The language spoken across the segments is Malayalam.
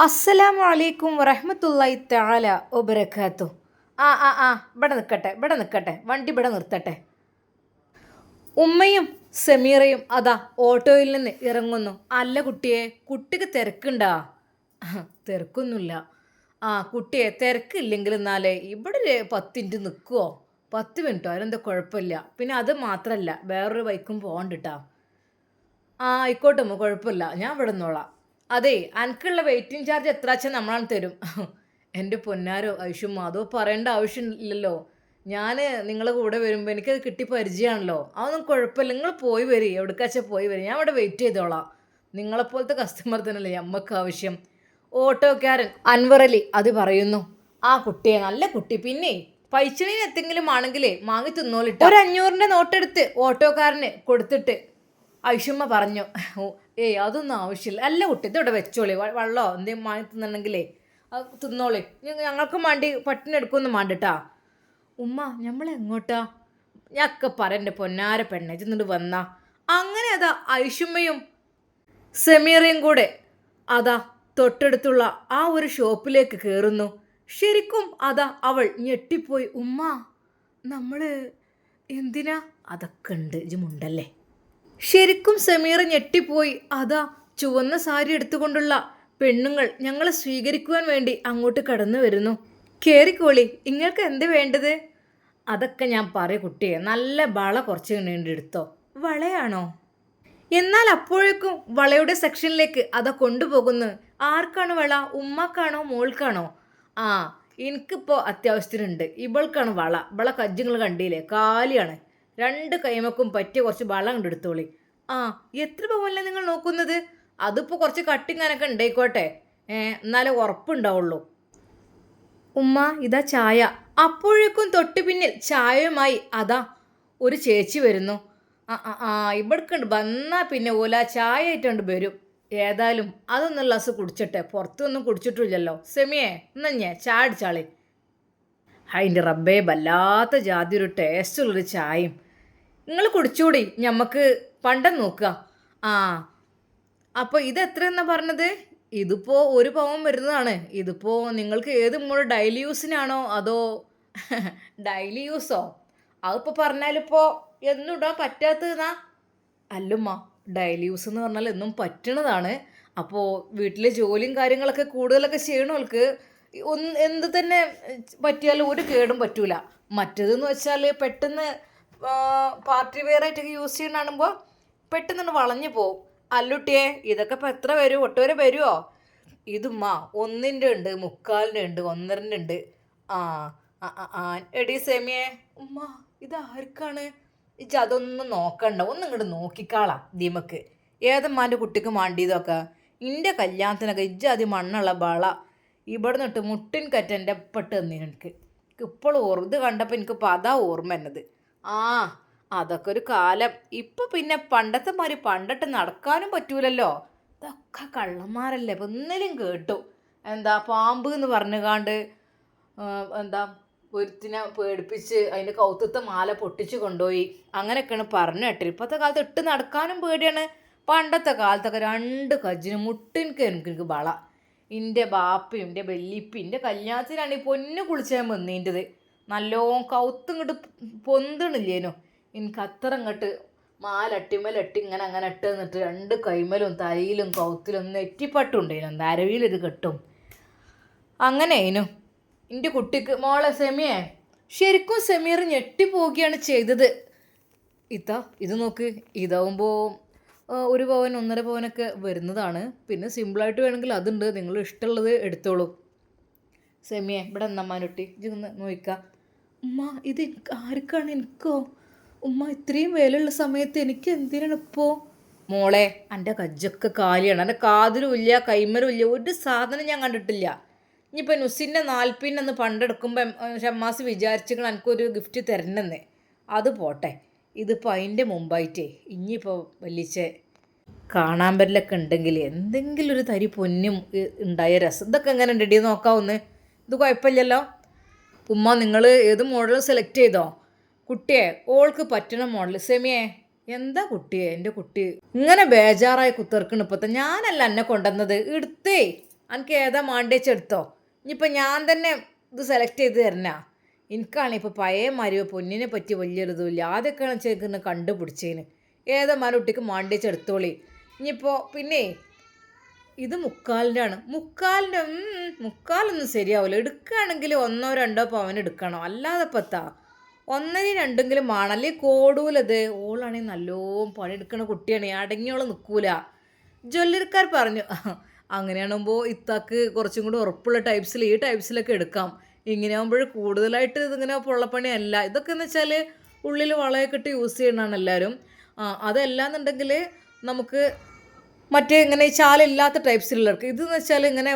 അസ്സലാമു അലൈക്കും വറഹ്മത്തുള്ളാഹി തആല വബറകാത്തു. ഇവിടെ നിൽക്കട്ടെ, വണ്ടി ഇവിടെ നിർത്തട്ടെ. ഉമ്മയും സമീറയും അതാ ഓട്ടോയിൽ നിന്ന് ഇറങ്ങുന്നു. അല്ല കുട്ടിയെ, കുട്ടിക്ക് തിരക്കുണ്ടാ? തിരക്കൊന്നുമില്ല. കുട്ടിയെ തിരക്കില്ലെങ്കിൽ എന്നാലേ ഇവിടെ ഒരു 10 മിനിറ്റ് നിൽക്കുമോ? 10 മിനിറ്റോ? അതിനെന്താ കുഴപ്പമില്ല. പിന്നെ അത് മാത്രമല്ല, വേറൊരു ബൈക്കും പോകണ്ടിട്ടാ. ആയിക്കോട്ടെ അമ്മ, കുഴപ്പമില്ല, ഞാൻ ഇവിടെ നിന്നോളാം. അതെ, അനക്കുള്ള വെയിറ്റിംഗ് ചാർജ് എത്രച്ചാൽ നമ്മളാണ് തരും. എൻ്റെ പൊന്നാരോ ഐഷുമ്മ, അതോ പറയേണ്ട ആവശ്യമില്ലല്ലോ. ഞാൻ നിങ്ങളെ കൂടെ വരുമ്പോൾ എനിക്കത് കിട്ടി പരിചയമാണല്ലോ. അതൊന്നും കുഴപ്പമില്ല, നിങ്ങൾ പോയി വരി, എവിടേക്കാച്ചാൽ പോയി വരി, ഞാൻ ഇവിടെ വെയിറ്റ് ചെയ്തോളാം. നിങ്ങളെപ്പോലത്തെ കസ്റ്റമർ തന്നെയല്ലേ നമുക്ക് ആവശ്യം. ഓട്ടോക്കാരൻ അൻവർ അലി അത് പറയുന്നു. ആ കുട്ടിയെ, നല്ല കുട്ടി. പിന്നെ പൈസണിന് എന്തെങ്കിലും ആണെങ്കിലേ വാങ്ങി തിന്നോളിട്ട് ഒരു 500ൻ്റെ നോട്ടെടുത്ത് ഓട്ടോക്കാരന് കൊടുത്തിട്ട് ഐഷുമ്മ പറഞ്ഞു. ഏയ് അതൊന്നും ആവശ്യമില്ല. അല്ല കുട്ടി, ഇതിവിടെ വെച്ചോളി, വെള്ളമോ എന്തെങ്കിലും വാങ്ങി തിന്നണമെങ്കിലേ അത് തിന്നോളി, ഞങ്ങൾക്കും വേണ്ടി പട്ടിണി എടുക്കൊന്നും വേണ്ടിട്ടാ. ഉമ്മ, നമ്മളെങ്ങോട്ടാ? ഞാനൊക്കെ പറയൻ്റെ പൊന്നാര പെണ്ണെ, ചെന്നിട്ട് വന്നാ. അങ്ങനെ അതാ ഐഷുമ്മയും സമീറയും കൂടെ അതാ തൊട്ടടുത്തുള്ള ആ ഒരു ഷോപ്പിലേക്ക് കയറുന്നു. ശരിക്കും അതാ അവൾ ഞെട്ടിപ്പോയി. ഉമ്മ, നമ്മൾ എന്തിനാ? അതൊക്കെ ഉണ്ട്, ഇജുമുണ്ടല്ലേ. ശരിക്കും സമീറ ഞെട്ടിപ്പോയി. അതാ ചുവന്ന സാരി എടുത്തുകൊണ്ടുള്ള പെണ്ണുങ്ങൾ ഞങ്ങളെ സ്വീകരിക്കുവാൻ വേണ്ടി അങ്ങോട്ട് കടന്നു വരുന്നു. കേറിക്കോളി, നിങ്ങൾക്ക് എന്ത് വേണ്ടത്? അതൊക്കെ ഞാൻ പറയും കുട്ടിയെ, നല്ല വള കുറച്ച് എടുത്തോ. വളയാണോ? എന്നാൽ അപ്പോഴേക്കും വളയുടെ സെക്ഷനിലേക്ക് അതാ കൊണ്ടുപോകുന്നു. ആർക്കാണ് വള? ഉമ്മക്കാണോ മോൾക്കാണോ? എനിക്കിപ്പോൾ അത്യാവശ്യത്തിനുണ്ട്. ഇവൾക്കാണ് വള. ഇവളെ കജ്ജുങ്ങൾ കണ്ടില്ലേ, കാലിയാണ്. 2 കൈമക്കും പറ്റിയ കുറച്ച് വള കണ്ടെടുത്തോളി. എത്ര പവനല്ലേ നിങ്ങൾ നോക്കുന്നത്? അതിപ്പോൾ കുറച്ച് കട്ടിങ്ങനൊക്കെ ഉണ്ടായിക്കോട്ടെ, എന്നാലേ ഉറപ്പുണ്ടാവുള്ളൂ. ഉമ്മ, ഇതാ ചായ. അപ്പോഴേക്കും തൊട്ടു പിന്നിൽ ചായയുമായി അതാ ഒരു ചേച്ചി വരുന്നു. ഇവിടേക്കുണ്ട് വന്നാൽ പിന്നെ ഓല ചായ ആയിട്ടുണ്ട് വരും. ഏതായാലും അതൊന്നും ഗ്ലാസ് കുടിച്ചിട്ടെ, പുറത്തൊന്നും കുടിച്ചിട്ടില്ലല്ലോ. സെമിയെ, എന്നഞ്ഞേ ചായ അടിച്ചാളി. അതിൻ്റെ റബ്ബേ, വല്ലാത്ത ജാതി ഒരു ടേസ്റ്റുള്ളൊരു ചായയും. നിങ്ങൾ കുടിച്ചൂടി, ഞമ്മക്ക് പണ്ടം നോക്കുക. അപ്പോൾ ഇത് എത്രയെന്നാ പറഞ്ഞത്? ഇതിപ്പോൾ 1 പവൻ വരുന്നതാണ്. ഇതിപ്പോൾ നിങ്ങൾക്ക് ഏത് മോൾ ഡെയിലി യൂസിനാണോ അതോ ഡെയിലി യൂസോ? അതിപ്പോൾ പറഞ്ഞാലിപ്പോൾ എന്നും ഇടാൻ പറ്റാത്തതെന്നാ? അല്ലുമ്മ, ഡെയിലി യൂസ് എന്ന് പറഞ്ഞാൽ എന്നും പറ്റണതാണ്. അപ്പോൾ വീട്ടിലെ ജോലിയും കാര്യങ്ങളൊക്കെ കൂടുതലൊക്കെ ചെയ്യണവർക്ക് എന്ത് തന്നെ പറ്റിയാലും ഒരു കേടും പറ്റൂല. മറ്റേതെന്ന് വെച്ചാൽ പെട്ടെന്ന് പാർട്ടി വെയർ ആയിട്ടൊക്കെ യൂസ് ചെയ്യണ കാണുമ്പോൾ പെട്ടെന്ന് വളഞ്ഞു പോവും. അല്ലുട്ടിയെ, ഇതൊക്കെ ഇപ്പോൾ എത്ര വരും? ഒട്ടുവരെ വരുമോ? ഇതുമ്മ 1ൻ്റെ ഉണ്ട്, 3/4 ഉണ്ട്, 1.5 ഉണ്ട്. എടി സെമിയെ. ഉമ്മ, ഇതാർക്കാണ്? ഇജ്ജ് അതൊന്നും നോക്കണ്ട, ഒന്നും ഇങ്ങോട്ട് നോക്കിക്കാളാം ദീമക്ക്. ഏതമ്മാൻ്റെ കുട്ടിക്ക് മാണ്ടിയതൊക്കെ എൻ്റെ കല്യാണത്തിനൊക്കെ ഇജ്ജാദ്യം മണ്ണുള്ള വള ഇവിടെ നിന്നിട്ട് മുട്ടിൻ കറ്റൻ്റെ പെട്ട് തന്നീന്. എനിക്ക് ഇപ്പോഴും ഇത് കണ്ടപ്പോൾ എനിക്കിപ്പോൾ അതാ ഓർമ്മ എന്നത്. അതൊക്കെ ഒരു കാലം. ഇപ്പം പിന്നെ പണ്ടത്തെ മാതിരി പണ്ടിട്ട് നടക്കാനും പറ്റൂലല്ലോ. ഇതൊക്കെ കള്ളന്മാരല്ലേ. ഇപ്പം ഇന്നലെയും കേട്ടു, എന്താ പാമ്പ് എന്ന് പറഞ്ഞുകാണ്ട് എന്താ ഒരുത്തിനെ പേടിപ്പിച്ച് അതിൻ്റെ കൗത്തത്തെ മാല പൊട്ടിച്ച് കൊണ്ടുപോയി. അങ്ങനെയൊക്കെയാണ് പറഞ്ഞു കേട്ടത്. ഇപ്പോഴത്തെ കാലത്ത് ഇട്ട് നടക്കാനും പേടിയാണ്. പണ്ടത്തെ കാലത്തൊക്കെ 2 കജ്ജിന് മുട്ടിൻക്ക് എനിക്ക് വള. എൻ്റെ ബാപ്പയും എൻ്റെ വല്യപ്പയും എൻ്റെ കല്യാണത്തിനാണ് ഈ പൊന്ന് കുളിച്ചാൽ വന്നീൻ്റെത്. നല്ലോണം കൗത്ത് ഇങ്ങോട്ട് പൊന്തണില്ലേനു. എനിക്ക് അത്ര ഇങ്ങോട്ട് മാലട്ടിമലട്ടി ഇങ്ങനെ അങ്ങനെ ഇട്ട് നിന്നിട്ട് 2 കൈമലും തലയിലും കൗത്തിലും നെറ്റിപ്പട്ടുണ്ടേനു, നരവിലൊരു കെട്ടും. അങ്ങനെയേനു എൻ്റെ കുട്ടിക്ക്. മോളെ സെമിയെ, ശരിക്കും സമീർ ഞെട്ടിപ്പോവുകയാണ് ചെയ്തത്. ഇത് നോക്ക്, ഇതാവുമ്പോൾ 1 പവൻ 1.5 പവനൊക്കെ വരുന്നതാണ്. പിന്നെ സിമ്പിളായിട്ട് വേണമെങ്കിൽ അതുണ്ട്, നിങ്ങൾ ഇഷ്ടമുള്ളത് എടുത്തോളൂ. സെമിയെ, ഇവിടെ എന്നമ്മാനൊട്ടി ഇതൊന്ന് നോക്കാം. ഉമ്മ, ഇത് ആർക്കാണ്? എനിക്കോ? ഉമ്മ, ഇത്രയും വിലയുള്ള സമയത്ത് എനിക്ക് എന്തിനാണ് ഇപ്പോൾ? മോളെ, എൻ്റെ കജ്ജൊക്കെ കാലിയാണ്. എൻ്റെ കാതിലും ഇല്ല, കൈമലും ഇല്ല, ഒരു സാധനം ഞാൻ കണ്ടിട്ടില്ല. ഇനിയിപ്പോൾ നുസിൻ്റെ 40 പണ്ടെടുക്കുമ്പോൾ ഷമ്മാസ് വിചാരിച്ചിട്ട് എനിക്കൊരു ഗിഫ്റ്റ് തരണമെന്ന്. അത് പോട്ടെ, ഇതിപ്പോൾ അതിൻ്റെ മുമ്പായിട്ടേ ഇനിയിപ്പോൾ വലിയ കാണാൻ പറ്റലൊക്കെ ഉണ്ടെങ്കിൽ എന്തെങ്കിലും ഒരു തരി പൊന്നും ഉണ്ടായ രസം. ഇതൊക്കെ എങ്ങനെ റെഡി നോക്കാവുന്നേ? ഇത് കുഴപ്പമില്ലല്ലോ. ഉമ്മ, നിങ്ങൾ ഏത് മോഡൽ സെലക്ട് ചെയ്തോ? കുട്ടിയെ, ഓൾക്ക് പറ്റണ മോഡൽ. സെമിയെ, എന്താ കുട്ടിയെ, എൻ്റെ കുട്ടി ഇങ്ങനെ ബേജാറായി കുത്തിർക്കണം? ഇപ്പോഴത്തെ ഞാനല്ല എന്നെ കൊണ്ടുവന്നത്, എടുത്തേ എനിക്ക് ഏതാ മാണ്ടേച്ചെടുത്തോ. ഇനിയിപ്പോൾ ഞാൻ തന്നെ ഇത് സെലക്ട് ചെയ്ത് തരണ. എനിക്കാണെങ്കിൽ ഇപ്പോൾ പഴയ മരുവ പൊന്നിനെ പറ്റി വലിയൊരിതുമില്ല. ആദ്യമൊക്കെയാണ് ചേക്കുന്ന കണ്ടുപിടിച്ചതിന് ഏതാ മരുട്ടിക്ക് മാണ്ടേച്ചെടുത്തോളി. ഇനിയിപ്പോൾ പിന്നെ ഇത് മുക്കാലിൻ്റെ ആണ്. മുക്കാലൊന്നും ശരിയാവില്ല. എടുക്കുകയാണെങ്കിൽ 1-2 പവൻ എടുക്കണം. അല്ലാതെ പത്താ 1-2 വേണം. അല്ലെങ്കിൽ കോടൂലത്. ഓളാണെങ്കിൽ നല്ലോണം പണിയെടുക്കണ കുട്ടിയാണ്. അടങ്ങിയോളം നിൽക്കൂല. ജ്വല്ലറിക്കാർ പറഞ്ഞു അങ്ങനെയാകുമ്പോൾ ഇത്താക്ക് കുറച്ചും കൂടി ഉറപ്പുള്ള ടൈപ്സിൽ ഈ ടൈപ്സിലൊക്കെ എടുക്കാം. ഇങ്ങനെ ആകുമ്പോൾ കൂടുതലായിട്ട് ഇതിങ്ങനെ പൊള്ളപ്പണിയല്ല. ഇതൊക്കെ എന്ന് വെച്ചാൽ ഉള്ളിൽ വളയൊക്കെ ഇട്ട് യൂസ് ചെയ്യണതാണ് എല്ലാവരും. അതല്ലാന്നുണ്ടെങ്കിൽ നമുക്ക് മറ്റേ ഇങ്ങനെ ഈ ചാലില്ലാത്ത ടൈപ്സിലുള്ളവർക്ക് ഇതെന്ന് വെച്ചാൽ ഇങ്ങനെ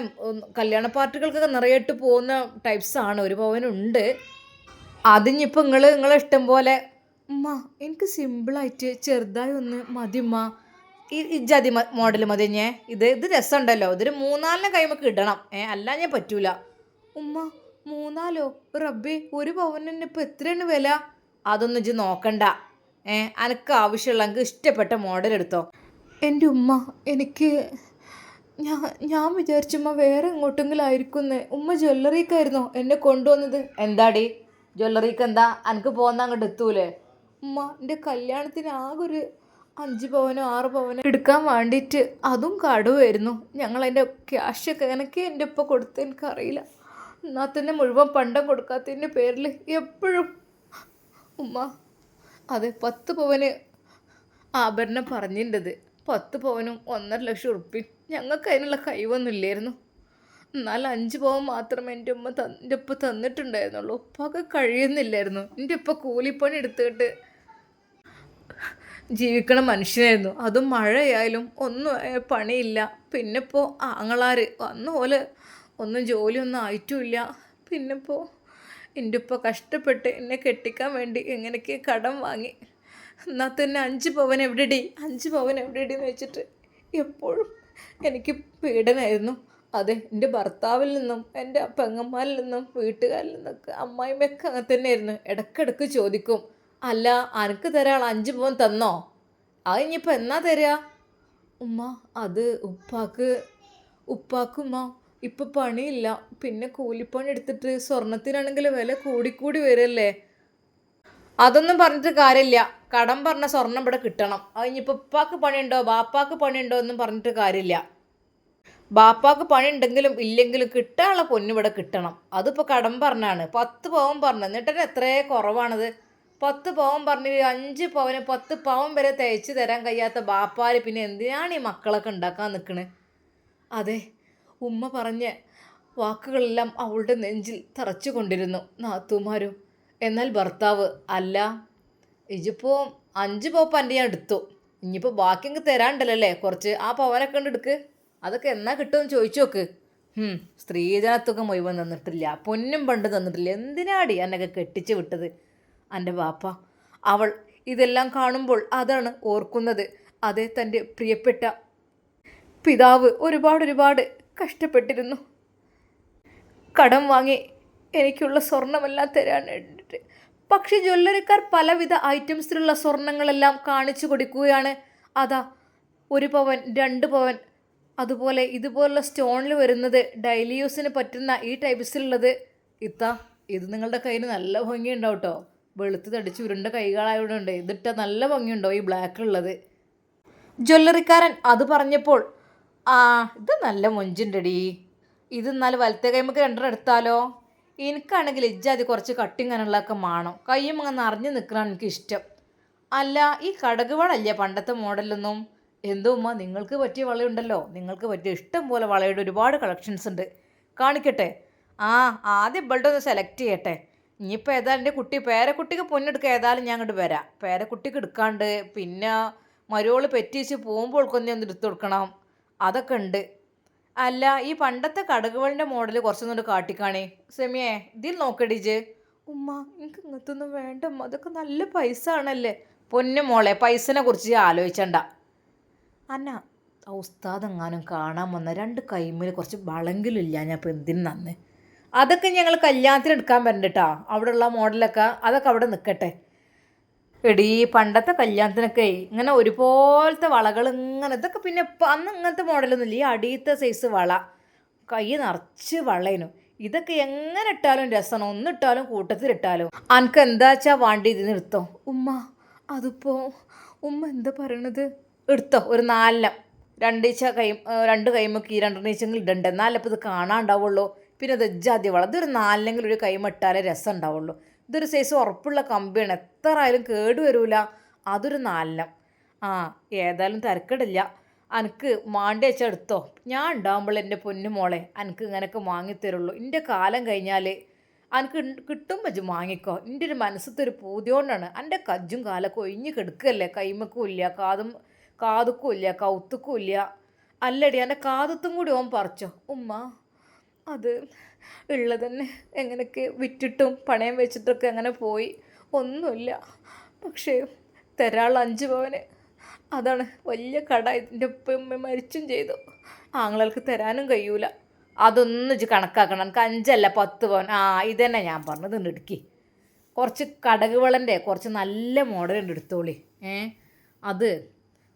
കല്യാണ പാർട്ടികൾക്കൊക്കെ നിറയിട്ട് പോകുന്ന ടൈപ്സാണ്. ഒരു പവനുണ്ട്. അതിനിപ്പോൾ നിങ്ങളെ ഇഷ്ടം പോലെ. ഉമ്മ എനിക്ക് സിമ്പിളായിട്ട് ചെറുതായി ഒന്ന് മതിമ്മ. ഈ ജാതി മോഡൽ മതി. ഇത് രസമുണ്ടല്ലോ. ഇതൊരു 3-4 കൈമൊക്കെ ഇടണം. അല്ല ഞാൻ പറ്റൂല. ഉമ്മ 3-4 റബ്ബേ, ഒരു പവനിന് ഇപ്പോൾ എത്രയാണ് വില? അതൊന്നും ഇജ്ജ് നോക്കണ്ട. അനക്ക് ആവശ്യമുള്ള എനിക്ക് ഇഷ്ടപ്പെട്ട മോഡൽ എടുത്തോ. എൻ്റെ ഉമ്മ എനിക്ക് ഞാൻ വിചാരിച്ചുമ്മ വേറെ എങ്ങോട്ടെങ്കിലും ആയിരിക്കുമെന്ന്. ഉമ്മ ജ്വല്ലറിക്കായിരുന്നോ എന്നെ കൊണ്ടുവന്നത്? എന്താടി ജ്വല്ലറിക്ക് എന്താ? എനിക്ക് പോകുന്ന അങ്ങോട്ട് എത്തൂലേ? ഉമ്മ എൻ്റെ കല്യാണത്തിന് ആകെ ഒരു 5 പവനോ 6 പവനോ എടുക്കാൻ വേണ്ടിയിട്ട് അതും കടുവായിരുന്നു. ഞങ്ങളതിൻ്റെ ക്യാഷൊക്കെ എനിക്ക് എൻ്റെ ഉപ്പ കൊടുത്ത് എനിക്കറിയില്ല. എന്നാൽ തന്നെ മുഴുവൻ പണ്ടം കൊടുക്കാത്തതിൻ്റെ പേരിൽ എപ്പോഴും ഉമ്മ അതെ 10 പവന് ആഭരണം പറഞ്ഞിൻ്റെത്. 10 പവനും 1.5 ലക്ഷം ഉറുപ്പിയും ഞങ്ങൾക്ക് അതിനുള്ള കഴിവൊന്നുമില്ലായിരുന്നു. എന്നാൽ 5 പവൻ മാത്രമേ എൻ്റെ ഉപ്പ തന്നിട്ടുണ്ടായിരുന്നുള്ളൂ. ഉപ്പൊക്കെ കഴിയുന്നില്ലായിരുന്നു. എൻ്റെ ഉപ്പ കൂലിപ്പണി എടുത്തിട്ട് ജീവിക്കണ മനുഷ്യനായിരുന്നു. അതും മഴയായാലും ഒന്നും പണിയില്ല. പിന്നെ ഇപ്പോൾ ആങ്ങളാർ വന്ന പോലെ ഒന്നും ജോലിയൊന്നും ആയിട്ടുമില്ല. പിന്നെ ഇപ്പോൾ എൻ്റെ ഉപ്പ കഷ്ടപ്പെട്ട് എന്നെ കെട്ടിക്കാൻ വേണ്ടി എങ്ങനെയൊക്കെ കടം വാങ്ങി. എന്നാൽ തന്നെ 5 പവൻ എവിടെടി 5 പവൻ എവിടെടി എന്ന് വെച്ചിട്ട് എപ്പോഴും എനിക്ക് പീഡനമായിരുന്നു. അതെ, എൻ്റെ ഭർത്താവിൽ നിന്നും എൻ്റെ പെങ്ങന്മാരിൽ നിന്നും വീട്ടുകാരിൽ നിന്നൊക്കെ അമ്മായിമ്മയൊക്കെ അങ്ങനെ തന്നെയായിരുന്നു. ഇടയ്ക്കിടയ്ക്ക് ചോദിക്കും, അല്ല അനക്ക് തരാൾ 5 പവൻ തന്നോ? അത് ഇനിയിപ്പോൾ എന്നാ തരിക? ഉമ്മ അത് ഉപ്പാക്കുമ്മ ഇപ്പം പണിയില്ല. പിന്നെ കൂലിപ്പണി എടുത്തിട്ട് സ്വർണത്തിനാണെങ്കിൽ വില കൂടിക്കൂടി വരല്ലേ. അതൊന്നും പറഞ്ഞിട്ട് കാര്യമില്ല. കടം പറഞ്ഞ സ്വർണം ഇവിടെ കിട്ടണം. അത് ഇനിയിപ്പോൾ ഉപ്പാക്ക് പണിയുണ്ടോ ബാപ്പാക്ക് പണിയുണ്ടോ എന്നും പറഞ്ഞിട്ട് കാര്യമില്ല. ബാപ്പാക്ക് പണി ഉണ്ടെങ്കിലും ഇല്ലെങ്കിലും കിട്ടാനുള്ള പൊന്ന് ഇവിടെ കിട്ടണം. അതിപ്പോൾ കടം പറഞ്ഞാണ്. 10 പവൻ പറഞ്ഞു. എന്നിട്ട് എത്രയേ കുറവാണത്. 10 പവൻ പറഞ്ഞ് 5 പവന് 10 പവൻ വരെ തയ്ച്ച് തരാൻ കഴിയാത്ത ബാപ്പാർ പിന്നെ എന്തിനാണ് ഈ മക്കളൊക്കെ ഉണ്ടാക്കാൻ നിൽക്കണത്? അതെ, ഉമ്മ പറഞ്ഞ വാക്കുകളെല്ലാം അവളുടെ നെഞ്ചിൽ തറച്ചു കൊണ്ടിരുന്നു. നാത്തുമാരും. എന്നാൽ ഭർത്താവ്, അല്ല ഇജിപ്പോൾ 5 പവൻ എൻ്റെ ഞാൻ എടുത്തു. ഇനിയിപ്പോൾ ബാക്കി അങ്ങ് തരാണ്ടല്ലേ കുറച്ച്. ആ പവനൊക്കെ ഉണ്ട് എടുക്ക്. അതൊക്കെ എന്നാ കിട്ടുമെന്ന് ചോദിച്ചു നോക്ക്. സ്ത്രീധനത്തൊക്കെ മുഴുവൻ തന്നിട്ടില്ല. പൊന്നും പണ്ട് തന്നിട്ടില്ല. എന്തിനാടി എന്നൊക്കെ കെട്ടിച്ച് വിട്ടത് എൻ്റെ ബാപ്പ? അവൾ ഇതെല്ലാം കാണുമ്പോൾ അതാണ് ഓർക്കുന്നത്. അതെ, തൻ്റെ പ്രിയപ്പെട്ട പിതാവ് ഒരുപാട് കഷ്ടപ്പെട്ടിരുന്നു. കടം വാങ്ങി എനിക്കുള്ള സ്വർണമെല്ലാം തരാൻ വേണ്ടിയിട്ട്. പക്ഷേ ജ്വല്ലറിക്കാർ പലവിധ ഐറ്റംസിലുള്ള സ്വർണ്ണങ്ങളെല്ലാം കാണിച്ചു കൊടുക്കുകയാണ്. അതാ 1 പവൻ 2 പവൻ അതുപോലെ ഇതുപോലുള്ള സ്റ്റോണിൽ വരുന്നത്, ഡെയിലി യൂസിന് പറ്റുന്ന ഈ ടൈപ്സിലുള്ളത്. ഇത് നിങ്ങളുടെ കയ്യിൽ നല്ല ഭംഗിയുണ്ടാവും കേട്ടോ. വെളുത്ത് തടിച്ച് ഉരുണ്ട കൈകളായതുകൊണ്ട് ഇതിട്ട നല്ല ഭംഗിയുണ്ടോ ഈ ബ്ലാക്കിലുള്ളത്? ജ്വല്ലറിക്കാരൻ അത് പറഞ്ഞപ്പോൾ ഇത് നല്ല മൊഞ്ചുണ്ടടി. ഇത് എന്നാൽ വലത്തെ കൈമക്ക് 2 എടുത്താലോ? എനിക്കാണെങ്കിൽ ഇജ്ജാതി കുറച്ച് കട്ടിങ്ങനുള്ളതൊക്കെ വേണം. കയ്യും അങ്ങനെ നിറഞ്ഞു നിൽക്കണതാണ് എനിക്കിഷ്ടം. അല്ല, ഈ കടകുവളല്ലേ പണ്ടത്തെ മോഡലൊന്നും? എന്തോ ഉമ്മ, നിങ്ങൾക്ക് പറ്റിയ വളയുണ്ടല്ലോ. നിങ്ങൾക്ക് പറ്റിയ ഇഷ്ടം പോലെ വളയുടെ ഒരുപാട് കളക്ഷൻസ് ഉണ്ട്. കാണിക്കട്ടെ? ആദ്യം ഇവളുടെ ഒന്ന് സെലക്ട് ചെയ്യട്ടെ. ഇനിയിപ്പോൾ ഏതായാലും എൻ്റെ പേരക്കുട്ടിക്ക് പൊന്നെടുക്കുക. ഏതായാലും ഞാൻ അങ്ങോട്ട് വരാം. പേരക്കുട്ടിക്ക് എടുക്കാണ്ട് പിന്നെ മരുവോള് പെറ്റീച്ച് പോകുമ്പോൾ കൊന്നെ ഒന്ന് എടുത്തു കൊടുക്കണം. അതൊക്കെ ഉണ്ട്. അല്ല, ഈ പണ്ടത്തെ കടകുവളിൻ്റെ മോഡൽ കുറച്ചൊന്നുകൊണ്ട് കാട്ടിക്കാണേ. സെമിയേ, ഇതിൽ നോക്കടിജ്. ഉമ്മ എനിക്ക് ഇങ്ങനത്തൊന്നും വേണ്ട ഉമ്മ, അതൊക്കെ നല്ല പൈസ ആണല്ലേ. പൊന്നു മോളെ, പൈസനെ കുറിച്ച് ആലോചിച്ചണ്ട. അന്ന ഉസ്താദ് എങ്ങാനും കാണാൻ വന്ന 2 കൈമിൽ കുറച്ച് വളങ്കിലില്ല. ഞാൻ ഇപ്പോൾ എന്തിനു നന്ന്. അതൊക്കെ ഞങ്ങൾ കല്യാണത്തിന് എടുക്കാൻ വരണ്ട കേട്ടോ. അവിടെയുള്ള മോഡലൊക്കെ അതൊക്കെ അവിടെ നിൽക്കട്ടെ. എടീ, പണ്ടത്തെ കല്യാണത്തിനൊക്കെ ഇങ്ങനെ ഒരുപോലത്തെ വളകൾ ഇങ്ങനെ, ഇതൊക്കെ പിന്നെ അന്ന് ഇങ്ങനത്തെ മോഡലൊന്നുമില്ല. ഈ അടിയത്തെ സൈസ് വള കൈ നിറച്ച് വള്ളേനു. ഇതൊക്കെ എങ്ങനെ ഇട്ടാലും രസമാണ്, ഒന്നിട്ടാലും കൂട്ടത്തിലിട്ടാലും. അനക്ക് എന്താച്ചാ വാണ്ടി ഇതിന് എടുത്തോ. ഉമ്മ അതിപ്പോ ഉമ്മ എന്താ പറയണത്? എടുത്തോ ഒരു നാലെണ്ണം. രണ്ട് കൈമക്ക് ഈ രണ്ടെണ്ണീച്ചെങ്കിലും ഇടണ്ട, എന്നാലേ ഇപ്പോൾ ഇത് കാണാണ്ടാവുള്ളൂ. പിന്നെ ഇത് ഇജ്ജാതി വളം, ഇതൊരു നാലിനെങ്കിലും ഒരു കൈമ ഇട്ടാലേ രസം ഉണ്ടാവുള്ളൂ. ഇതൊരു സൈസ് ഉറപ്പുള്ള കമ്പിയാണ്, എത്ര ആയാലും കേട് വരൂല. അതൊരു നാലെണ്ണം. ആ ഏതായാലും തിരക്കിടില്ല, അനക്ക് മാണ്ടി വെച്ചാൽ എടുത്തോ. ഞാൻ ഉണ്ടാകുമ്പോൾ എൻ്റെ പൊന്നു മോളെ അനക്ക് ഇങ്ങനെയൊക്കെ വാങ്ങിത്തരുള്ളൂ. എൻ്റെ കാലം കഴിഞ്ഞാൽ അനക്ക് കിട്ടുമ്പോൾ ഇജ്ജ് വാങ്ങിക്കോ. എൻ്റെ ഒരു മനസ്സത്തെ ഒരു പൂതിയോണ്ടാണ്. എൻ്റെ കജ്ജും കാലൊക്കെ ഒഴിഞ്ഞ് കെടുക്കല്ലേ, കൈമക്കും ഇല്ല, കാതുക്കും ഇല്ല, കൗത്തുക്കും ഇല്ല. അല്ലടി എൻ്റെ കാതത്തും കൂടി ഓൻ പറിച്ചോ. ഉമ്മ അത് ഉള്ളതന്നെ എങ്ങനെയൊക്കെ വിറ്റിട്ടും പണയം വെച്ചിട്ടൊക്കെ അങ്ങനെ പോയി, ഒന്നുമില്ല. പക്ഷേ തരാൾ 5 പവന്, അതാണ് വലിയ കട. ഇതിൻ്റെ ഒപ്പം മരിച്ചും ചെയ്തു. ആങ്ങൾക്ക് തരാനും കഴിയൂല. അതൊന്നും ഇജ്ജ് കണക്കാക്കണം. എനിക്ക് 5 അല്ല 10 പവൻ. ആ ഇതന്നെ ഞാൻ പറഞ്ഞത്. ഇടുക്കി കുറച്ച് കടകുവളൻ്റെ കുറച്ച് നല്ല മോഡലുണ്ട്, എടുത്തോളി. അത്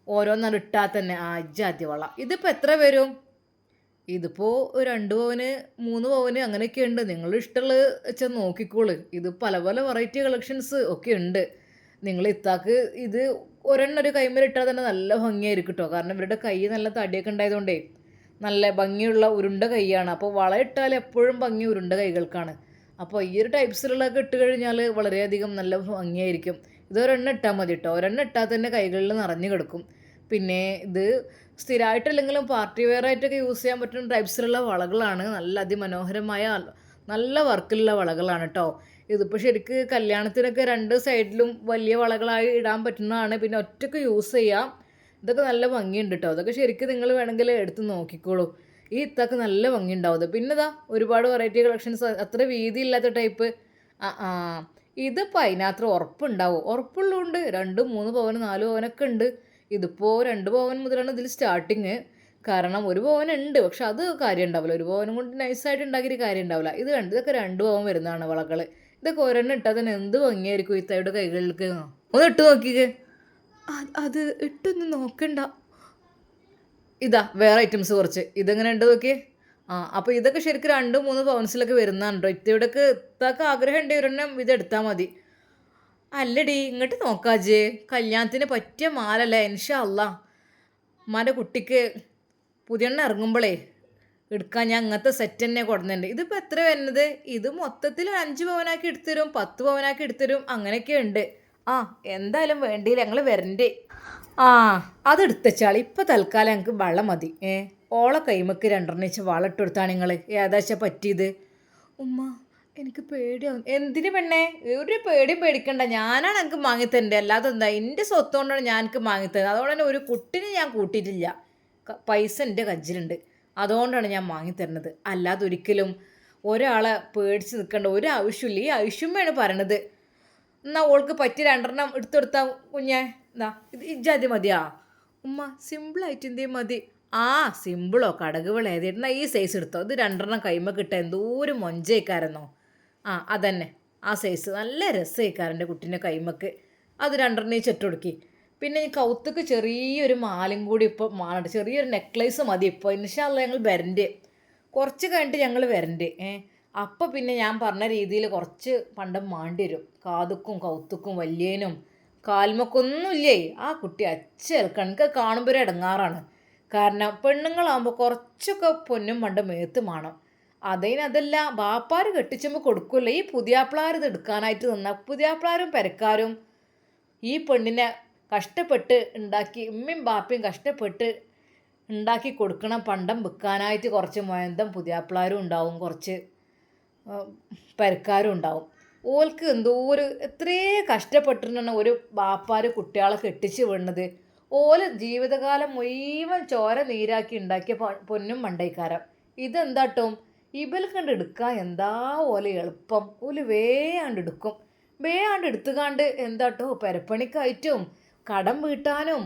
ഓരോന്നും ഇട്ടാൽ തന്നെ ഇജ്ജാതി വള. ഇതിപ്പോൾ എത്ര വരും? ഇതിപ്പോൾ 2 പവന് 3 പവന് അങ്ങനെയൊക്കെ ഉണ്ട്. നിങ്ങൾ ഇഷ്ടമുള്ളത് വെച്ചാൽ നോക്കിക്കോളൂ. ഇത് പല പല വെറൈറ്റി കളക്ഷൻസ് ഒക്കെ ഉണ്ട്. നിങ്ങൾ ഇത്താക്ക് ഇത് ഒരെണ്ണം ഒരു കൈമേൽ ഇട്ടാൽ തന്നെ നല്ല ഭംഗിയായിരിക്കും കേട്ടോ. കാരണം ഇവരുടെ കൈ നല്ല തടിയൊക്കെ ഉണ്ടായതുകൊണ്ടേ നല്ല ഭംഗിയുള്ള ഉരുണ്ട കൈയാണ്. അപ്പോൾ വള ഇട്ടാൽ എപ്പോഴും ഭംഗി ഉരുണ്ട കൈകൾക്കാണ്. അപ്പോൾ ഈ ഒരു ടൈപ്സിലുള്ളതൊക്കെ ഇട്ട് കഴിഞ്ഞാൽ വളരെയധികം നല്ല ഭംഗിയായിരിക്കും. ഇത് ഒരെണ്ണം ഇട്ടാൽ മതി കേട്ടോ. ഒരെണ്ണം ഇട്ടാൽ തന്നെ കൈകളിൽ നിറഞ്ഞു കിടക്കും. പിന്നെ ഇത് സ്ഥിരമായിട്ടല്ലെങ്കിലും പാർട്ടി വെയർ ആയിട്ടൊക്കെ യൂസ് ചെയ്യാൻ പറ്റുന്ന ടൈപ്സിലുള്ള വളകളാണ്. നല്ല അതിമനോഹരമായ നല്ല വർക്കിലുള്ള വളകളാണ് കേട്ടോ. ഇതിപ്പോൾ ശരിക്ക് കല്യാണത്തിനൊക്കെ 2 സൈഡിലും വലിയ വളകളായി ഇടാൻ പറ്റുന്നതാണ്. പിന്നെ ഒറ്റയ്ക്ക് യൂസ് ചെയ്യാം. ഇതൊക്കെ നല്ല ഭംഗിയുണ്ട് കേട്ടോ. അതൊക്കെ ശരിക്കും നിങ്ങൾ വേണമെങ്കിൽ എടുത്ത് നോക്കിക്കോളൂ. ഈ ഇത്തൊക്കെ നല്ല ഭംഗി ഉണ്ടാവും. പിന്നെ ഇതാ ഒരുപാട് വെറൈറ്റി കളക്ഷൻസ്, അത്ര വീതിയില്ലാത്ത ടൈപ്പ്. ഇതിപ്പോൾ അതിനകത്ത് ഉറപ്പുണ്ടാവും. ഉറപ്പുള്ളതുകൊണ്ട് 2, 3 പവൻ 4 പവനൊക്കെ ഉണ്ട്. ഇതിപ്പോൾ 2 പവൻ മുതലാണ് ഇതിൽ സ്റ്റാർട്ടിങ്. കാരണം 1 പവനുണ്ട്, പക്ഷെ അത് കാര്യം ഉണ്ടാവില്ല. 1 പവനും കൊണ്ട് നൈസായിട്ട് ഉണ്ടാക്കിയിട്ട് കാര്യം ഉണ്ടാവില്ല. ഇതൊക്കെ 2 പവൻ വരുന്നതാണ് വളകൾ. ഇതൊക്കെ ഒരെണ്ണം ഇട്ടാൽ തന്നെ എന്ത് ഭംഗിയായിരിക്കും ഇത്തയുടെ കൈകൾക്ക്. ഒന്ന് ഇട്ട് നോക്കിക്കേ. അത് ഇട്ടൊന്ന് നോക്കണ്ട. ഇതാ വേറെ ഐറ്റംസ് കുറച്ച്. ഇതെങ്ങനെ ഉണ്ട് നോക്കിയേ. അപ്പോൾ ഇതൊക്കെ ശരിക്കും 2, 3 പവൻസിലൊക്കെ വരുന്നതാണ് കേട്ടോ. ഇത്തയുടെയൊക്കെ ഇത്താക്ക് ആഗ്രഹം ഉണ്ട് ഒരെണ്ണം ഇതെടുത്താൽ മതി. അല്ലടി ഇങ്ങോട്ട് നോക്കാജ്, കല്യാണത്തിന് പറ്റിയ മാലല്ലേ ഇൻഷാ അല്ലാ. ഉമ്മാൻ്റെ കുട്ടിക്ക് പുതിയെണ്ണ ഇറങ്ങുമ്പോഴേ എടുക്കാൻ ഞാൻ അങ്ങനത്തെ സെറ്റ് തന്നെ കൊടുക്കുന്നുണ്ട്. ഇതിപ്പോൾ എത്ര വരുന്നത്? ഇത് മൊത്തത്തിൽ 5 പവനാക്കി എടുത്തരും, 10 പവനാക്കി എടുത്തരും, അങ്ങനെയൊക്കെ ഉണ്ട്. എന്തായാലും വേണ്ടിയില്ല, ഞങ്ങൾ വരണ്ടേ. അതെടുത്തച്ചാൾ. ഇപ്പോൾ തൽക്കാലം ഞങ്ങൾക്ക് വളം മതി. ഓളെ കൈമക്ക് 2 വെച്ച് വളം ഇട്ട് കൊടുത്താണ് നിങ്ങൾ. ഏതാച്ചാ പറ്റിയത്? ഉമ്മ എനിക്ക് പേടിയാവും. എന്തിന് പെണ്ണേ? ഒരു പേടിയും പേടിക്കണ്ട, ഞാനാണ് എനിക്ക് വാങ്ങിത്തരേണ്ടത്. അല്ലാതെ എന്താ, എൻ്റെ സ്വത്ത് കൊണ്ടാണ് ഞാൻ എനിക്ക് വാങ്ങിത്തരുന്നത്. അതുകൊണ്ട് തന്നെ ഒരു കുട്ടിനെ ഞാൻ കൂട്ടിയിട്ടില്ല. പൈസ എൻ്റെ കജ്ജിലുണ്ട്, അതുകൊണ്ടാണ് ഞാൻ വാങ്ങിത്തരുന്നത്. അല്ലാതെ ഒരിക്കലും ഒരാളെ പേടിച്ച് നിൽക്കേണ്ട ഒരു ആവശ്യമില്ല. ഈ ആവശ്യമേണ് പറയണത്. എന്നാൽ ഓൾക്ക് പറ്റി 2 എടുത്തെടുത്താൽ കുഞ്ഞേ. ഇത് ഇജ്ജാതി മതിയാ ഉമ്മ? സിമ്പിളായിട്ട് എന്തേലും മതി. സിമ്പിളോ കടകുകൾ ഏതായിരുന്നാ ഈ സൈസ് എടുത്തോ. ഇത് 2 കൈമ കിട്ടാൻ എന്തോരം മൊഞ്ചയിക്കാരെന്നോ. അതന്നെ ആ സൈസ് നല്ല രസമായിക്കാരൻ്റെ കുട്ടീൻ്റെ കൈമക്ക്. അത് 2 ചെട്ടൊടുക്കി. പിന്നെ ഈ കൗത്തുക്ക് ചെറിയൊരു മാലയും കൂടി ഇപ്പോൾ മാലണ്ട്, ചെറിയൊരു നെക്ലേസ് മതി ഇപ്പോൾ. ഇൻഷാ അല്ലാ ഞങ്ങൾ വരണ്ടേ, കുറച്ച് കഴിഞ്ഞിട്ട് ഞങ്ങൾ വരണ്ടേ. അപ്പോൾ പിന്നെ ഞാൻ പറഞ്ഞ രീതിയിൽ കുറച്ച് പണ്ടം മാണ്ടി വരും. കാതുക്കും കൗത്തുക്കും വലിയനും കാൽമക്കൊന്നുമില്ലേ. ആ കുട്ടി അച്ചേൽക്കണം. എനിക്ക് കാണുമ്പോൾ ഒരു ഇടങ്ങാറാണ്. കാരണം പെണ്ണുങ്ങളാകുമ്പോൾ കുറച്ചൊക്കെ പൊന്നും പണ്ട് മേത്ത് വേണം. അതല്ല ബാപ്പാർ കെട്ടിച്ചുമ്പോൾ കൊടുക്കുമല്ലോ. ഈ പുതിയാപ്പിളാർ ഇത് എടുക്കാനായിട്ട് നിന്നാൽ പുതിയാപ്പിളാരും പെരക്കാരും ഈ പെണ്ണിനെ കഷ്ടപ്പെട്ട് ഉണ്ടാക്കി, ഉമ്മയും ബാപ്പയും കഷ്ടപ്പെട്ട് ഉണ്ടാക്കി കൊടുക്കണം പണ്ടം വിൽക്കാനായിട്ട്. കുറച്ച് മൊയന്തം പുതിയാപ്പിളാരും ഉണ്ടാവും, കുറച്ച് പെരക്കാരും ഉണ്ടാവും. ഓൾക്ക് എന്തോ എത്രയേ കഷ്ടപ്പെട്ടിട്ടാണ് ഒരു ബാപ്പാർ കുട്ടികളെ കെട്ടിച്ച് വീണത്. ഓല് ജീവിതകാലം മുഴുവൻ ചോര നീരാക്കി ഉണ്ടാക്കിയ പൊന്നും മണ്ടൈക്കാരം. ഇതെന്താട്ടും ഇവൽ കണ്ട് എടുക്കാൻ എന്താ ഓലെ എളുപ്പം. ഓല് വേയാണ്ട് എടുക്കും. വേയാണ്ട് എടുത്തുകാണ്ട് എന്താട്ടോ പെരപ്പണിക്കായിട്ടും കടം വീട്ടാനും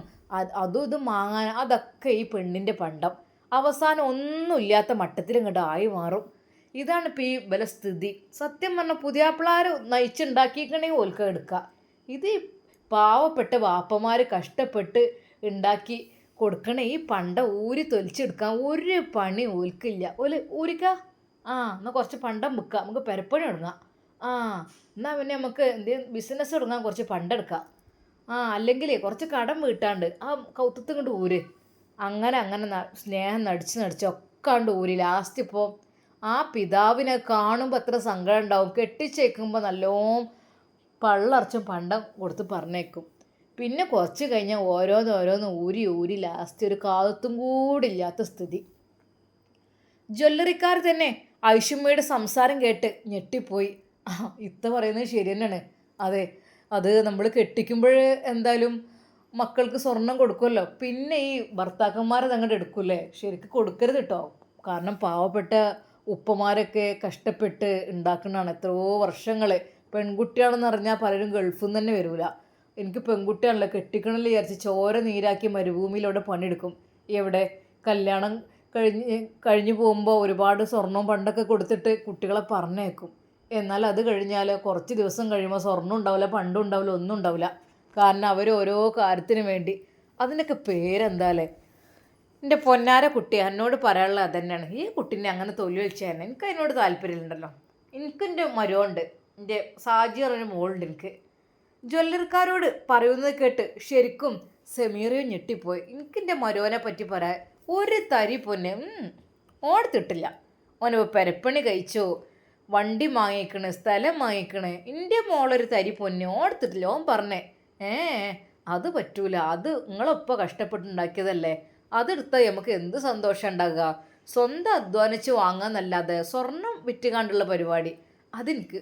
അതും ഇതും വാങ്ങാനും അതൊക്കെ ഈ പെണ്ണിൻ്റെ പണ്ടം. അവസാനം ഒന്നുമില്ലാത്ത മട്ടത്തിൽ ഇങ്ങോട്ട് ആയി മാറും. ഇതാണ് ഇപ്പോൾ ഈ വില സ്ഥിതി. സത്യം പറഞ്ഞാൽ പുതിയാപ്പിളാർ നയിച്ചുണ്ടാക്കിക്കണമെങ്കിൽ ഓൽക്ക എടുക്കുക. ഇത് പാവപ്പെട്ട വാപ്പമാർ കഷ്ടപ്പെട്ട് ഉണ്ടാക്കി കൊടുക്കണേ ഈ പണ്ട ഊരി തൊലിച്ചെടുക്കാൻ ഒരു പണി ഓൽക്കില്ല ഓല് ഊരിക്ക. ആ എന്നാൽ കുറച്ച് പണ്ടം വിൽക്കാം, നമുക്ക് പെരപ്പണി തുടങ്ങാം. ആ എന്നാൽ പിന്നെ നമുക്ക് എന്തെങ്കിലും ബിസിനസ് തുടങ്ങാൻ കുറച്ച് പണ്ടെടുക്കാം. ആ അല്ലെങ്കിൽ കുറച്ച് കടം വീട്ടാണ്ട് ആ കൗത്തത്തും കൊണ്ട് ഊര്. അങ്ങനെ അങ്ങനെ സ്നേഹം നടിച്ച് കണ്ട് ഊരി ലാസ്റ്റ് ഇപ്പോൾ ആ പിതാവിനെ കാണുമ്പോൾ എത്ര സങ്കടം ഉണ്ടാവും. കെട്ടിച്ചേക്കുമ്പോൾ നല്ലോണം പള്ളറച്ചും പണ്ടം കൊടുത്ത് പറഞ്ഞേക്കും. പിന്നെ കുറച്ച് കഴിഞ്ഞാൽ ഓരോന്ന് ഊരി ഊരി ലാസ്റ്റ് ഒരു കാലത്തും കൂടി ഇല്ലാത്ത സ്ഥിതി. ജ്വല്ലറിക്കാർ തന്നെ ഐഷുമ്മയുടെ സംസാരം കേട്ട് ഞെട്ടിപ്പോയി. ഇത്ത പറയുന്നത് ശരി തന്നെയാണ്. അതെ, അത് നമ്മൾ കെട്ടിക്കുമ്പോൾ എന്തായാലും മക്കൾക്ക് സ്വർണം കൊടുക്കുമല്ലോ, പിന്നെ ഈ ഭർത്താക്കന്മാരെ അങ്ങോട്ട് എടുക്കൂലേ, ശരിക്കും കൊടുക്കരുത് കേട്ടോ. കാരണം പാവപ്പെട്ട ഉപ്പമാരൊക്കെ കഷ്ടപ്പെട്ട് ഉണ്ടാക്കുന്നതാണ് എത്രയോ വർഷങ്ങൾ. പെൺകുട്ടിയാണെന്ന് അറിഞ്ഞാൽ പലരും ഗൾഫിൽ നിന്ന് തന്നെ വരില്ല. എനിക്ക് പെൺകുട്ടിയാണല്ലോ കെട്ടിക്കണമെന്ന് വിചാരിച്ച് ചോര നീരാക്കി മരുഭൂമിയിലൂടെ പണിയെടുക്കും. എവിടെ കല്യാണം കഴിഞ്ഞു പോകുമ്പോൾ ഒരുപാട് സ്വർണവും പണ്ടൊക്കെ കൊടുത്തിട്ട് കുട്ടികളെ പറഞ്ഞേക്കും. എന്നാൽ അത് കഴിഞ്ഞാൽ കുറച്ച് ദിവസം കഴിയുമ്പോൾ സ്വർണ്ണം ഉണ്ടാവില്ല, പണ്ടും ഉണ്ടാവില്ല, ഒന്നും ഉണ്ടാവില്ല. കാരണം അവർ ഓരോ കാര്യത്തിന് വേണ്ടി അതിനൊക്കെ പേരെന്താല്ലേ. എൻ്റെ പൊന്നാര കുട്ടി എന്നോട് പറയാനുള്ളത് അത് തന്നെയാണ്. ഈ കുട്ടീനെ അങ്ങനെ തൊലി വലിച്ചു തന്നെ എനിക്ക് അതിനോട് താല്പര്യമുണ്ടല്ലോ. എനിക്കെൻ്റെ മരുമുണ്ട്, എൻ്റെ സാജി പറഞ്ഞൊരു മോളുണ്ട് എനിക്ക്. ജ്വല്ലറിക്കാരോട് പറയുന്നത് കേട്ട് ശരിക്കും സെമീറയും ഞെട്ടിപ്പോയി. എനിക്കെൻ്റെ മരുവനെ പറ്റി പറയാൻ ഒരു തരി പൊന്നെ ഓടത്തിട്ടില്ല. ഓനിപ്പോൾ പെരപ്പണി കഴിച്ചോ, വണ്ടി വാങ്ങിക്കണ്, സ്ഥലം വാങ്ങിക്കണ്, എൻ്റെ മോളൊരു തരി പൊന്നെ ഓടത്തിട്ടില്ല. ഓൻ പറഞ്ഞേ അത് പറ്റൂല, അത് നിങ്ങളൊപ്പം കഷ്ടപ്പെട്ടുണ്ടാക്കിയതല്ലേ, അതെടുത്താൽ നമുക്ക് എന്ത് സന്തോഷം ഉണ്ടാകുക. സ്വന്തം അധ്വാനിച്ച് വാങ്ങാന്നല്ലാതെ സ്വർണം വിറ്റുകാണ്ടുള്ള പരിപാടി അതെനിക്ക്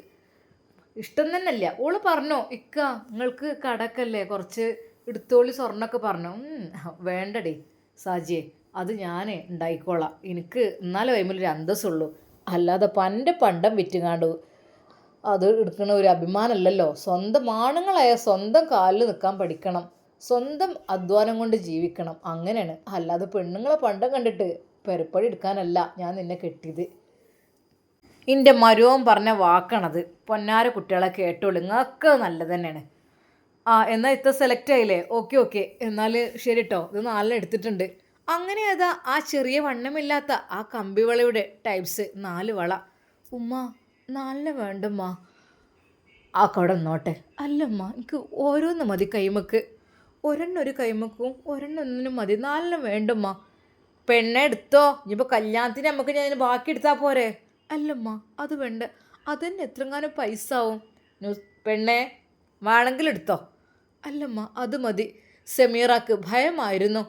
ഇഷ്ടം തന്നെയല്ല. ഓള് പറഞ്ഞോ ഇക്ക നിങ്ങൾക്ക് കടക്കല്ലേ കുറച്ച് എടുത്തോളി സ്വർണ്ണമൊക്കെ പറഞ്ഞു. വേണ്ടടി സാജിയെ, അത് ഞാൻ ഉണ്ടായിക്കോളാം, എനിക്ക് എന്നാലും വൈമിലൊരു അന്തസ്സുള്ളൂ. അല്ലാതെ പൻ്റെ പണ്ടം വിറ്റുകാണ്ട് അത് എടുക്കുന്ന ഒരു അഭിമാനമല്ലല്ലോ. സ്വന്തം ആണുങ്ങളായ സ്വന്തം കാലിൽ നിൽക്കാൻ പഠിക്കണം, സ്വന്തം അധ്വാനം കൊണ്ട് ജീവിക്കണം, അങ്ങനെയാണ്. അല്ലാതെ പെണ്ണുങ്ങളെ പണ്ടം കണ്ടിട്ട് പെരപ്പടി എടുക്കാനല്ല ഞാൻ നിന്നെ കെട്ടിയത്. എൻ്റെ മരുവൻ പറഞ്ഞ വാക്കണത്. പൊന്നാര കുട്ടികളെ കേട്ടോളൂ, നിങ്ങൾക്ക് നല്ലത് തന്നെയാണ്. എന്നാൽ ഇത്ര സെലക്ട് ആയില്ലേ? ഓക്കെ എന്നാൽ ശരി കേട്ടോ, ഇത് 4 എടുത്തിട്ടുണ്ട്. അങ്ങനെ അതാ ആ ചെറിയ വണ്ണമില്ലാത്ത ആ കമ്പിവളയുടെ ടൈപ്സ് 4 വള. ഉമ്മ 4 വേണ്ടമ്മ. ആ കട നോട്ടെ. അല്ലമ്മ എനിക്ക് ഓരോന്ന് മതി കൈമക്ക്. ഒരു കൈമക്കും ഒരെണ്ണൊന്നിനും മതി, 4 വേണ്ടമ്മ. പെണ്ണെ എടുത്തോ, ഇനിയിപ്പോൾ കല്യാണത്തിന് നമുക്ക് ഞാൻ ബാക്കി എടുത്താൽ പോരെ. അല്ലമ്മ അത് വേണ്ട, അതന്നെ എത്രങ്ങാനും പൈസ ആവും. പെണ്ണെ വേണമെങ്കിൽ എടുത്തോ. അല്ലമ്മ അത് മതി. സെമീറാക്ക് ഭയമായിരുന്നു.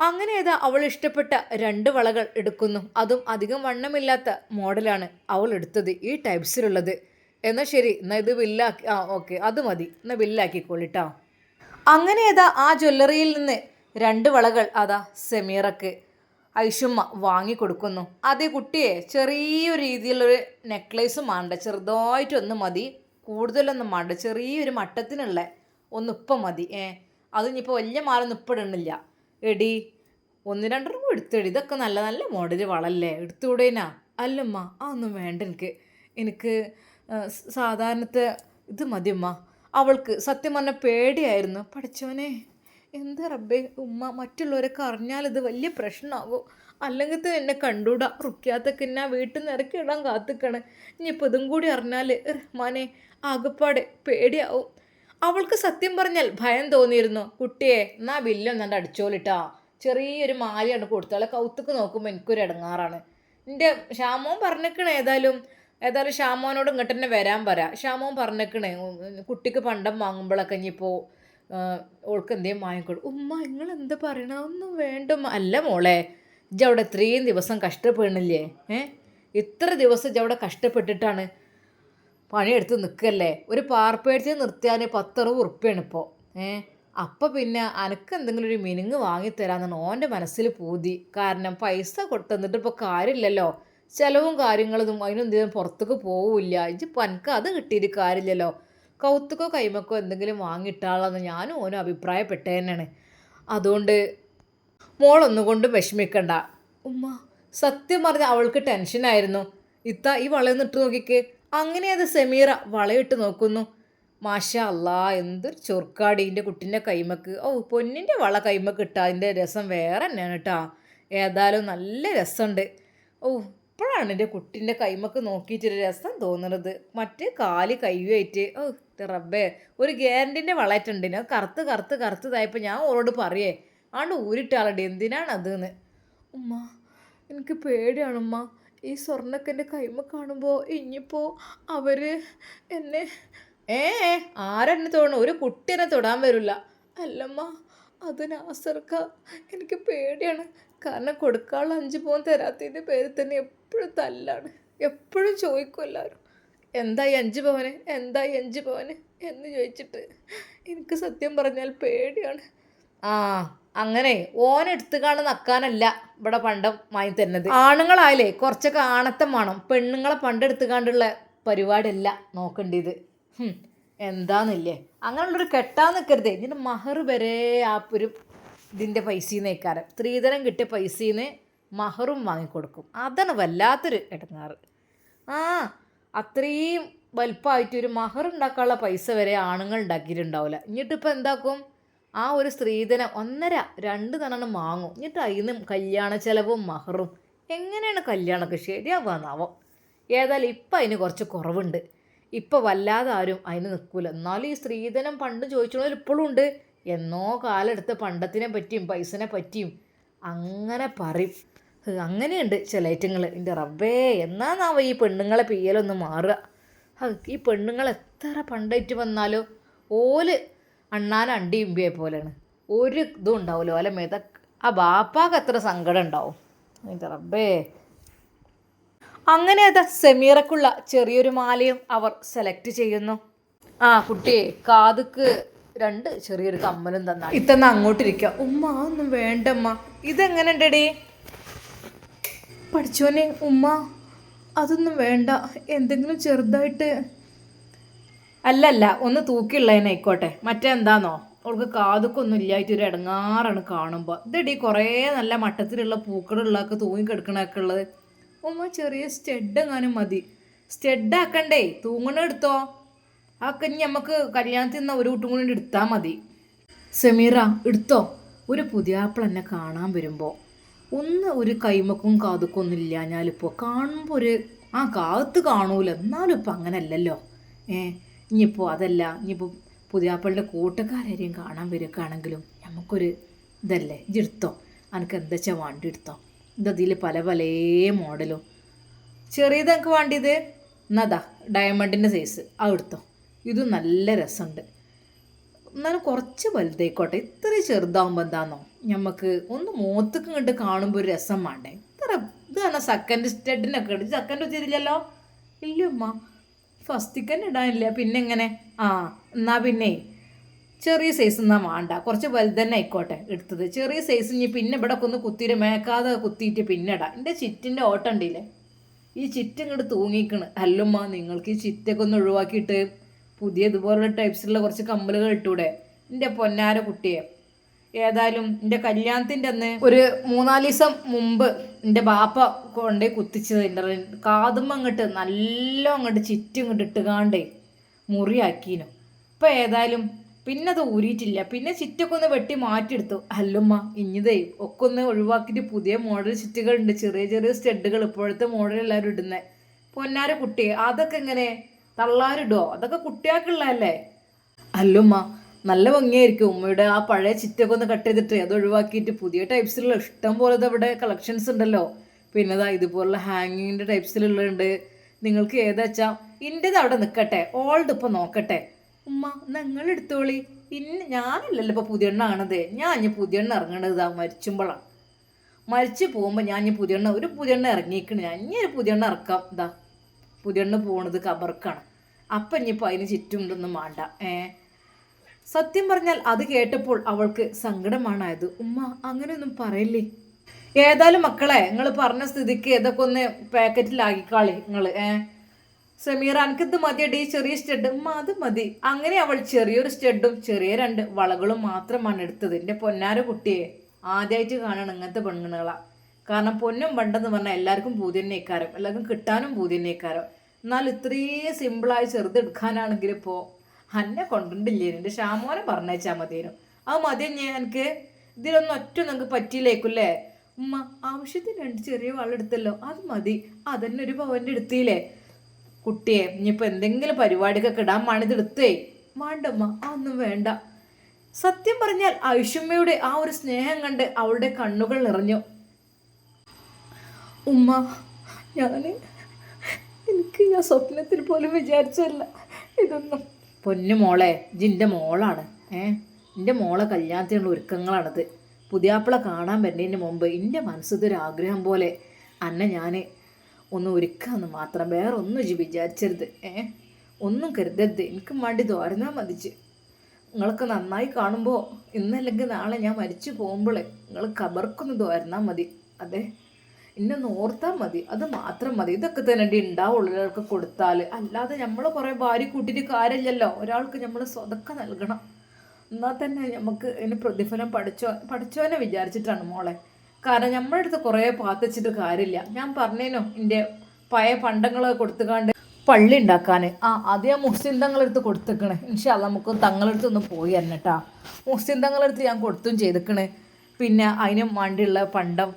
അങ്ങനെ ഏതാ അവൾ ഇഷ്ടപ്പെട്ട 2 വളകൾ എടുക്കുന്നു. അതും അധികം വണ്ണമില്ലാത്ത മോഡലാണ് അവൾ എടുത്തത്, ഈ ടൈപ്സിലുള്ളത്. എന്നാൽ ശരി, എന്നാൽ ഇത് ബില്ലാക്കി. ഓക്കെ അത് മതി, എന്നാൽ ബില്ലാക്കിക്കോളിട്ടോ. അങ്ങനെ ഏതാ ആ ജ്വല്ലറിയിൽ നിന്ന് 2 വളകൾ അതാ സെമീറക്ക് ഐഷുമ്മ വാങ്ങിക്കൊടുക്കുന്നു. അതേ കുട്ടിയെ ചെറിയൊരു രീതിയിലൊരു നെക്ലേസും വേണ്ട, ചെറുതായിട്ടൊന്ന് മതി, കൂടുതലൊന്നും വേണ്ട, ചെറിയൊരു മട്ടത്തിനുള്ള ഒന്നിപ്പം മതി. അതിനിപ്പോൾ വലിയ മാലൊന്നും ഇപ്പം ഇടണില്ല. എടി 1-2 എടുത്തെടി, ഇതൊക്കെ നല്ല നല്ല മോഡൽ വളല്ലേ, എടുത്തുകൂടേനാ. അല്ലമ്മ അതൊന്നും വേണ്ട, എനിക്ക് സാധാരണത്തെ ഇത് മതിയമ്മ. അവൾക്ക് സത്യം പറഞ്ഞ പേടിയായിരുന്നു. പഠിച്ചവനെ എന്താ റബ്ബേ, ഉമ്മ മറ്റുള്ളവരൊക്കെ അറിഞ്ഞാൽ ഇത് വലിയ പ്രശ്നമാകും. അല്ലെങ്കിൽ തന്നെ എന്നെ കണ്ടൂടാ, റുക്കിയാത്തൊക്കെ എന്നെ വീട്ടിൽ നിന്ന് ഇറക്കി ഇടാൻ കാത്തിക്കണേ. ഇനിയിപ്പോൾ ഇതും കൂടി അറിഞ്ഞാൽ റഹ്മാനെ ആകപ്പാടെ പേടിയാവും. അവൾക്ക് സത്യം പറഞ്ഞാൽ ഭയം തോന്നിയിരുന്നു. കുട്ടിയെ എന്നാ ബില്ലൊന്നാണ്ട് അടിച്ചോളിട്ടാ, ചെറിയൊരു മാലയാണ് കൊടുത്താളെ കൗത്തുക്ക് നോക്കുമ്പോൾ എനിക്കൊരു ഇടങ്ങാറാണ്. എൻ്റെ ഷാമോൻ പറഞ്ഞേക്കണേ, ഏതായാലും ഷാമോനോട് ഇങ്ങോട്ട് തന്നെ വരാൻ പറയാം. ഷാമോൻ പറഞ്ഞേക്കണേ കുട്ടിക്ക് പണ്ടം വാങ്ങുമ്പോഴൊക്കെ ഇനിയിപ്പോൾ ഓൾക്ക് എന്തേലും വാങ്ങിക്കൊടുക്കും. ഉമ്മ നിങ്ങൾ എന്താ പറയണ, ഒന്നും വേണ്ടുമ്മ. അല്ല മോളെ, ഇജ്ജ് അവിടെ ഇത്രയും ദിവസം കഷ്ടപ്പെടണില്ലേ? ഇത്ര ദിവസം ഇജ്ജ് അവിടെ കഷ്ടപ്പെട്ടിട്ടാണ് പണിയെടുത്ത് നിൽക്കല്ലേ. ഒരു പാർപ്പേഴ്സിൽ നിർത്തിയാൽ 10-60 ഉറുപ്പ്യാണ് ഇപ്പോൾ. അപ്പം പിന്നെ അനക്ക് എന്തെങ്കിലും ഒരു മിനുങ്ങ് വാങ്ങിത്തരാമെന്നാണ് ഓൻ്റെ മനസ്സിൽ പൂതി. കാരണം പൈസ കൊടുത്തന്നിട്ട് ഇപ്പോൾ കാര്യമില്ലല്ലോ, ചിലവും കാര്യങ്ങളൊന്നും അതിനൊന്നും പുറത്തേക്ക് പോവില്ല. ഇജ്ജിപ്പോൾ എനിക്ക് അത് കിട്ടിയിട്ട് കാര്യമില്ലല്ലോ, കൗത്തുക്കോ കൈമക്കോ എന്തെങ്കിലും വാങ്ങിയിട്ടാളെന്ന് ഞാനും ഓനും അഭിപ്രായപ്പെട്ട തന്നെയാണ്. അതുകൊണ്ട് മോളൊന്നുകൊണ്ടും വിഷമിക്കണ്ട. ഉമ്മ സത്യം പറഞ്ഞാൽ അവൾക്ക് ടെൻഷനായിരുന്നു. ഈ വളയൊന്ന് ഇട്ട് നോക്കിക്ക്. അങ്ങനെ അത് സെമീറ വളയിട്ട് നോക്കുന്നു. മാഷാ അല്ലാ എന്തൊരു ചൊറുക്കാടി എൻ്റെ കുട്ടീൻ്റെ കൈമക്ക്. ഓ പൊന്നിൻ്റെ വള കൈമക്ക് ഇട്ടാ അതിൻ്റെ രസം വേറെ തന്നെയാണ് കേട്ടോ. ഏതായാലും നല്ല രസമുണ്ട്. ഓ ഇപ്പോഴാണ് എൻ്റെ കുട്ടീൻ്റെ കൈമക്ക് നോക്കിയിട്ടൊരു രസം തോന്നുന്നത്. മറ്റേ കാല് കൈയുമായിട്ട് ഓ റബ്ബേ ഒരു ഗ്യാരണ്ടിൻ്റെ വളയറ്റുണ്ട്. ഞാൻ കറുത്ത് കറുത്ത് കറുത്തതായപ്പോൾ ഞാൻ ഓരോട് പറയേ ആണ്ട് ഊരിട്ടാളടി എന്തിനാണ് അതെന്ന്. ഉമ്മ എനിക്ക് പേടിയാണുമ്മ, ഈ സ്വർണ്ണൊക്കെ എൻ്റെ കൈമ കാണുമ്പോൾ ഇനിയിപ്പോൾ അവർ എന്നെ ഏ ആരെന്നെ തൊടണം, ഒരു കുട്ടീനെ തൊടാൻ വരില്ല. അല്ലമ്മ അത് നാസർക്ക, എനിക്ക് പേടിയാണ്. കാരണം കൊടുക്കാനുള്ള 5 പവൻ തരാത്തതിൻ്റെ പേരിൽ തന്നെ എപ്പോഴും തല്ലാണ്. എപ്പോഴും ചോദിക്കും എല്ലാവരും എന്തായി 5 പവന്, എന്തായി 5 പവന് എന്ന് ചോദിച്ചിട്ട് എനിക്ക് സത്യം പറഞ്ഞാൽ പേടിയാണ്. ആ അങ്ങനെ ഓനെടുത്ത് കാണുന്ന നക്കാനല്ല ഇവിടെ പണ്ടം വാങ്ങി തരുന്നത്. ആണുങ്ങളായാലേ കുറച്ചൊക്കെ ആണത്തം വേണം. പെണ്ണുങ്ങളെ പണ്ടെടുത്ത് കാണ്ടുള്ള പരിപാടിയല്ല നോക്കേണ്ടത്. എന്താന്നില്ലേ അങ്ങനെയുള്ളൊരു കെട്ടാൻ നിൽക്കരുതേ. ഇതിൻ്റെ മഹർ വരെ ആ ഒരു ഇതിൻ്റെ പൈസയിൽ നിന്നേക്കാരം സ്ത്രീധനം കിട്ടിയ പൈസയിൽ നിന്ന് മഹറും വാങ്ങിക്കൊടുക്കും. അതാണ് വല്ലാത്തൊരു ഇടങ്ങാറ്. ആ അത്രയും വലുപ്പമായിട്ട് ഒരു മഹർ ഉണ്ടാക്കാനുള്ള പൈസ വരെ ആണുങ്ങൾ ഉണ്ടാക്കിയിട്ടുണ്ടാവില്ല. എന്നിട്ടിപ്പോൾ എന്താക്കും, ആ ഒരു സ്ത്രീധനം 1.5-2 തവണ വാങ്ങും. എന്നിട്ട് അതിന് കല്യാണ ചിലവും മഹറും. എങ്ങനെയാണ് കല്യാണമൊക്കെ ശരിയാവാന്നാവോ. ഏതായാലും ഇപ്പം അതിന് കുറച്ച് കുറവുണ്ട്. ഇപ്പം വല്ലാതെ ആരും അതിന് നിൽക്കില്ല. എന്നാലും ഈ സ്ത്രീധനം പണ്ട് ചോദിച്ചോളൂ ഇപ്പോഴും ഉണ്ട്. എന്നോ കാലെടുത്ത് പണ്ടത്തിനെ പറ്റിയും പൈസനെ പറ്റിയും അങ്ങനെ പറയും. അങ്ങനെയുണ്ട് ചില ഐറ്റങ്ങൾ. എൻ്റെ റബ്ബേ എന്നാന്നാവോ ഈ പെണ്ണുങ്ങളെ പെയ്യലൊന്ന് മാറുക. ഈ പെണ്ണുങ്ങൾ എത്ര പണ്ടായിട്ട് വന്നാലോ ഓല് അണ്ണാൻ അണ്ടി ഇമ്പിയെ പോലെയാണ്. ഒരു ഇതും ഉണ്ടാവുമല്ലോ അല്ല മേത. ആ ബാപ്പാക്ക് എത്ര സങ്കടം ഉണ്ടാവും. എൻ്റെ റബ്ബേ. അങ്ങനെ അതാ സെമീറക്കുള്ള ചെറിയൊരു മാലയും അവർ സെലക്ട് ചെയ്യുന്നു. ആ കുട്ടിയെ കാതുക്ക് 2 ചെറിയൊരു കമ്മലും തന്നാ ഇത്തന്ന അങ്ങോട്ടിരിക്കുക. ഉമ്മ ഒന്നും വേണ്ടമ്മ, ഇതെങ്ങനെ ഉണ്ടടി പഠിച്ചോനെ. ഉമ്മ അതൊന്നും വേണ്ട, എന്തെങ്കിലും ചെറുതായിട്ട്. അല്ലല്ല ഒന്ന് തൂക്കിയുള്ളതിനായിക്കോട്ടെ. മറ്റെന്താന്നോ അവൾക്ക് കാതുക്കൊന്നും ഇല്ലായിട്ട് ഒരു ഇടങ്ങാറാണ് കാണുമ്പോൾ. ഇതടി കുറേ നല്ല മട്ടത്തിലുള്ള പൂക്കളുള്ളതൊക്കെ തൂങ്ങിക്കെടുക്കണൊക്കെ ഉള്ളത്. ഉമ്മ ചെറിയ സ്റ്റെഡെങ്ങാനും മതി. സ്റ്റെഡാക്കണ്ടേ, തൂങ്ങണെടുത്തോ. ആ കഞ്ഞി നമുക്ക് കല്യാണത്തിൽ നിന്ന് ഒരു കൂട്ടും കൂടി എടുത്താൽ മതി. സെമീറ എടുത്തോ. ഒരു പുതിയാപ്പിള എന്നെ കാണാൻ വരുമ്പോൾ ഒരു കൈമക്കും കാതുക്കും ഒന്നും ഇല്ല. ഞാനിപ്പോൾ കാണുമ്പോൾ ഒരു കാത്ത് കാണൂല. എന്നാലും ഇപ്പം അങ്ങനെ അല്ലല്ലോ. ഇനിയിപ്പോൾ അതല്ല, ഇനിയിപ്പോൾ പുതിയാപ്പിളുടെ കൂട്ടുകാരെയും കാണാൻ വരികയാണെങ്കിലും നമുക്കൊരു ഇതല്ലേ. ഇതെടുത്തോ, എനിക്ക് എന്താ വെച്ചാൽ വണ്ടി എടുത്തോ. ഇതതിൽ പല പല മോഡലും. ചെറിയത് എനിക്ക് വേണ്ടിയത് എന്നതാ ഡയമണ്ടിൻ്റെ സൈസ് എടുത്തോ. ഇതും നല്ല രസമുണ്ട്. എന്നാലും കുറച്ച് വലുതായിക്കോട്ടെ. ഇത്രയും ചെറുതാവുമ്പോൾ എന്താണെന്നോ നമുക്ക് ഒന്ന് മുഖത്തേക്ക് ഇങ്ങോട്ട് കാണുമ്പോൾ ഒരു രസം വേണ്ടേ. ഇത് പറഞ്ഞാൽ സെക്കൻഡ് സ്റ്റെഡിനൊക്കെ ഉണ്ട്. സെക്കൻഡ് വെച്ചിട്ടില്ലല്ലോ. ഇല്ലമ്മ ഫസ്റ്റിക്ക് തന്നെ ഇടാനില്ല. പിന്നെ എങ്ങനെ എന്നാൽ പിന്നെ ചെറിയ സൈസ് എന്നാൽ വേണ്ട, കുറച്ച് വലുത് തന്നെ ആയിക്കോട്ടെ എടുത്തത്. ചെറിയ സൈസ് ഇനി പിന്നെ ഇവിടെ ഒക്കെ ഒന്ന് കുത്തിയിട്ട് മേക്കാതെ കുത്തിയിട്ട് പിന്നെ ഇടാം. എൻ്റെ ചിറ്റിൻ്റെ ഓട്ടം ഉണ്ടില്ലേ, ഈ ചിറ്റ് ഇങ്ങോട്ട് തൂങ്ങിക്കണ്. അല്ലമ്മ നിങ്ങൾക്ക് ഈ ചിറ്റൊക്കെ ഒന്ന് ഒഴിവാക്കിയിട്ട് പുതിയ ഇതുപോലുള്ള ടൈപ്സിലുള്ള കുറച്ച് കമ്മലുകൾ ഇട്ടൂടെ എൻ്റെ പൊന്നാര കുട്ടിയെ. ഏതായാലും എൻ്റെ കല്യാണത്തിൻ്റെ അന്ന് ഒരു 3-4 ദിവസം മുമ്പ് എൻ്റെ ബാപ്പ കൊണ്ടേ കുത്തിച്ചത് എൻ്റെ കാതുമ്മ അങ്ങോട്ട് നല്ല അങ്ങോട്ട് ചിറ്റ് ഇങ്ങോട്ട് ഇട്ടുകാണ്ടേ മുറിയാക്കീനു. ഇപ്പം ഏതായാലും പിന്നെ അത് ഊരിയിട്ടില്ല. പിന്നെ ചിറ്റൊക്കെ ഒന്ന് വെട്ടി മാറ്റിയെടുത്തു. അല്ലുമ്മ ഇഞ്ഞിതേ ഒക്കെ ഒന്ന് ഒഴിവാക്കിയിട്ട് പുതിയ മോഡൽ ചിറ്റുകളുണ്ട്, ചെറിയ ചെറിയ സ്റ്റെഡുകൾ. ഇപ്പോഴത്തെ മോഡൽ എല്ലാവരും ഇടുന്നത്. പൊന്നാര കുട്ടിയെ അതൊക്കെ എങ്ങനെ തള്ളാരിടുമോ? അതൊക്കെ കുട്ടികൾക്കുള്ളതല്ലേ. അല്ലുമ്മ നല്ല ഭംഗിയായിരിക്കും. ഉമ്മയുടെ ആ പഴയ ചിറ്റൊക്കെ ഒന്ന് കട്ട് ചെയ്തിട്ട് അത് ഒഴിവാക്കിയിട്ട് പുതിയ ടൈപ്സിലുള്ള ഇഷ്ടം പോലെ അവിടെ കളക്ഷൻസ് ഉണ്ടല്ലോ. പിന്നെ ഇതുപോലുള്ള ഹാങ്ങിങ്ങിൻ്റെ ടൈപ്സിലുള്ളുണ്ട്. നിങ്ങൾക്ക് ഏതാ വെച്ചാൽ ഇൻ്റെത് അവിടെ നിൽക്കട്ടെ, ഓൾഡ് ഇപ്പം നോക്കട്ടെ. ഉമ്മ നിങ്ങൾ എടുത്തോളി. ഞാനല്ലല്ലോ ഇപ്പോൾ പുതിയ എണ്ണ ആണത്. ഞാൻ ഇനി പുതിയ എണ്ണ ഇറങ്ങണത് മരിച്ചുമ്പോഴാണ്. മരിച്ചു പോകുമ്പോൾ ഞാൻ ഇനി ഒരു പുതിയ എണ്ണ ഇറങ്ങിയിരിക്കണ. ഞാൻ ഇനി ഒരു പുതിയ എണ്ണ ഇറക്കാം. പുതിയ എണ്ണ പോണത് കബർക്കാണ്. അപ്പം ഇനിയിപ്പോൾ അതിന് ചുറ്റുണ്ടൊന്നും വേണ്ട. സത്യം പറഞ്ഞാൽ അത് കേട്ടപ്പോൾ അവൾക്ക് സങ്കടമാണായത്. ഉമ്മ അങ്ങനെയൊന്നും പറയില്ലേ. ഏതായാലും മക്കളെ നിങ്ങൾ പറഞ്ഞ സ്ഥിതിക്ക് ഇതൊക്കെ ഒന്ന് പാക്കറ്റിലാക്കിക്കാളി നിങ്ങൾ. സമീറ എനിക്കിത് മതിയടി ചെറിയ സ്റ്റെഡ്. അത് മതി. അങ്ങനെ അവൾ ചെറിയൊരു സ്റ്റെഡും ചെറിയ 2 വളകളും മാത്രമാണ് എടുത്തത്. എൻ്റെ പൊന്നാര കുട്ടിയെ ആദ്യമായിട്ട് കാണണം ഇങ്ങനത്തെ പെണ്ണുങ്ങളാണ്. കാരണം പൊന്നും പണ്ടെന്ന് പറഞ്ഞാൽ എല്ലാവർക്കും പൂതിന്നേക്കാരം, എല്ലാവർക്കും കിട്ടാനും പൂതിന്നേക്കാരം. എന്നാൽ ഇത്രയും സിമ്പിളായി ചെറുതെടുക്കാനാണെങ്കിൽ ഇപ്പോൾ അന്നെ കൊണ്ടിട്ടില്ലേ എൻ്റെ ഷാമോനെ പറഞ്ഞേച്ചാൽ മതിയേനു. അത് മതി എനിക്ക് ഇതിലൊന്നും ഒറ്റ നിങ്ങൾക്ക് പറ്റിയില്ലേക്കുല്ലേ. ഉമ്മ ആവശ്യത്തിന് 2 ചെറിയ വളെടുത്തല്ലോ, അത് മതി. അതന്നെ ഒരു പവൻ്റെ എടുത്തില്ലേ. കുട്ടിയെ ഇനിയിപ്പോൾ എന്തെങ്കിലും പരിപാടിക്കൊക്കെ ഇടാൻ മണിത് എടുത്തേ. വേണ്ടമ്മ അതൊന്നും വേണ്ട. സത്യം പറഞ്ഞാൽ ഐഷുമ്മയുടെ ആ ഒരു സ്നേഹം കണ്ട് അവളുടെ കണ്ണുകൾ നിറഞ്ഞു. ഉമ്മ എനിക്ക് ഞാൻ സ്വപ്നത്തിൽ പോലും വിചാരിച്ചല്ല ഇതൊന്നും. പൊന്നു മോളെ ജിൻ്റെ മോളാണ്. എൻ്റെ മോളെ കല്യാണത്തിനുള്ള ഒരുക്കങ്ങളാണത്. പുതിയാപ്പിള കാണാൻ വരുന്നതിന് മുമ്പ് എൻ്റെ മനസ്സിതൊരാഗ്രഹം പോലെ അന്നെ ഞാൻ ഒന്ന് ഒരുക്കാമെന്ന് മാത്രം, വേറെ ഒന്നും വിചാരിച്ചരുത്. ഒന്നും കരുതരുത്. എനിക്ക് വേണ്ടി തോരുന്നാൽ മതിച്ച്. നിങ്ങൾക്ക് നന്നായി കാണുമ്പോൾ ഇന്നല്ലെങ്കിൽ നാളെ ഞാൻ മരിച്ചു പോകുമ്പോൾ നിങ്ങൾ ഖബർക്കൊന്ന് തോരുന്നാൽ മതി. അതെ, ഇന്നൊന്ന് ഓർത്താൽ മതി, അത് മാത്രം മതി. ഇതൊക്കെ തന്നെ ഉണ്ടാവുള്ളൂ ഒരാൾക്ക് കൊടുത്താൽ. അല്ലാതെ നമ്മൾ കുറേ ഭാര്യ കൂട്ടിയിട്ട് കാര്യമില്ലല്ലോ. ഒരാൾക്ക് നമ്മൾ സ്വതക്ക നൽകണം. എന്നാൽ തന്നെ നമുക്ക് ഇതിന് പ്രതിഫലം പഠിച്ചോനെ വിചാരിച്ചിട്ടാണ് മോളെ. കാരണം നമ്മുടെ അടുത്ത് കുറേ പാത്തിച്ചിട്ട് കാര്യമില്ല. ഞാൻ പറഞ്ഞേനോ എൻ്റെ പഴയ പണ്ടങ്ങളൊക്കെ കൊടുത്തുകാണ്ട് പള്ളി ഉണ്ടാക്കാൻ. അത് ഞാൻ മുസ്ലിം തങ്ങളെടുത്ത് കൊടുത്തേക്കണേ. ഇൻഷാല്ലാ നമുക്ക് തങ്ങളെടുത്തൊന്ന് പോയി തന്നെ കേട്ടാ. മുസ്ലിം തങ്ങളെടുത്ത് ഞാൻ കൊടുത്തും ചെയ്തേക്കണേ. പിന്നെ അതിനും വേണ്ടിയുള്ള പണ്ടം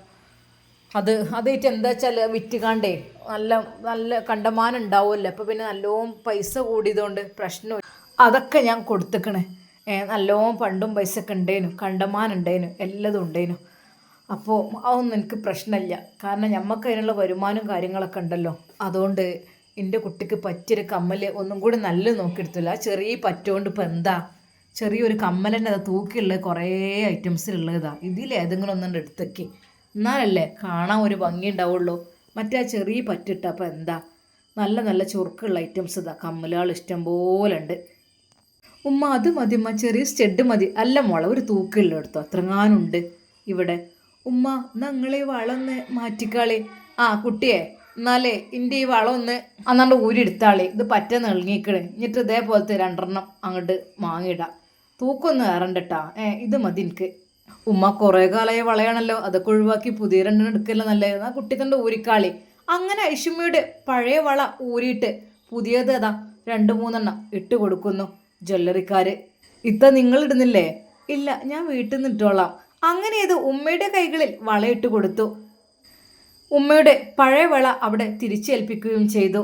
അതായിട്ട് എന്താ വെച്ചാൽ വിറ്റുകാണ്ടേ നല്ല നല്ല കണ്ടമാനം ഉണ്ടാവുമല്ലോ. അപ്പോൾ പിന്നെ നല്ലോണം പൈസ കൂടിയതുകൊണ്ട് പ്രശ്നം അതൊക്കെ ഞാൻ കൊടുത്തേക്കണേ. നല്ലോണം പണ്ടും പൈസ ഒക്കെ ഉണ്ടേനു, കണ്ടമാനം ഉണ്ടേനു, എല്ലതും ഉണ്ടേനു. അപ്പോൾ അതൊന്നും എനിക്ക് പ്രശ്നമില്ല. കാരണം ഞമ്മക്ക് അതിനുള്ള വരുമാനവും കാര്യങ്ങളൊക്കെ ഉണ്ടല്ലോ. അതുകൊണ്ട് എൻ്റെ കുട്ടിക്ക് പറ്റിയൊരു കമ്മൽ ഒന്നും കൂടി നല്ല നോക്കിയെടുത്തില്ല. ആ ചെറിയ പറ്റുകൊണ്ട് ഇപ്പം എന്താ, ചെറിയൊരു കമ്മലിൻ്റെ അത് തൂക്കിയുള്ളത് കുറേ ഐറ്റംസിലുള്ളതാണ്. ഇതിലേതെങ്കിലും ഒന്നും എടുത്തേക്ക്, എന്നാലല്ലേ കാണാൻ ഒരു ഭംഗി ഉണ്ടാവുള്ളൂ. മറ്റേ ആ ചെറിയ പറ്റിട്ട അപ്പം എന്താ, നല്ല നല്ല ചുറുക്കുള്ള ഐറ്റംസ് ഇതാ കമ്മലുകൾ ഇഷ്ടം പോലെ ഉണ്ട്. ഉമ്മ അത് മതി ഉമ്മ, ചെറിയ സ്റ്റെഡ് മതി. അല്ല മോളെ ഒരു തൂക്കില്ല എടുത്തോ, അത്രങ്ങാനുണ്ട് ഇവിടെ. ഉമ്മ ഞങ്ങളീ വളമൊന്ന് മാറ്റിക്കാളി. കുട്ടിയെ എന്നാലേ എൻ്റെ ഈ വളമൊന്ന് അന്നാണ്ട് ഊരിയെടുത്താളി. ഇത് പറ്റ നെളുങ്ങിക്കണ്. എന്നിട്ട് ഇതേപോലത്തെ 2 അങ്ങോട്ട് വാങ്ങിയിടാം. തൂക്കൊന്നും ഏറണ്ടട്ടാ. ഇത് മതി എനിക്ക്. ഉമ്മ കുറേ കാലമായ വളയാണല്ലോ, അതൊക്കെ ഒഴിവാക്കി പുതിയ 2 എടുക്കല്ലോ നല്ലത്. കുട്ടി തൻ്റെ ഊരിക്കാളി. അങ്ങനെ ഐഷുമ്മയുടെ പഴയ വള ഊരിയിട്ട് പുതിയത് അതാ 2-3 ഇട്ട് കൊടുക്കുന്നു ജ്വല്ലറിക്കാർ. നിങ്ങൾ ഇടുന്നില്ലേ? ഇല്ല, ഞാൻ വീട്ടിൽ നിന്ന് ഇട്ടോളാം. അങ്ങനെ ഇത് ഉമ്മയുടെ കൈകളിൽ വളയിട്ട് കൊടുത്തു. ഉമ്മയുടെ പഴയ വള അവിടെ തിരിച്ചേൽപ്പിക്കുകയും ചെയ്തു.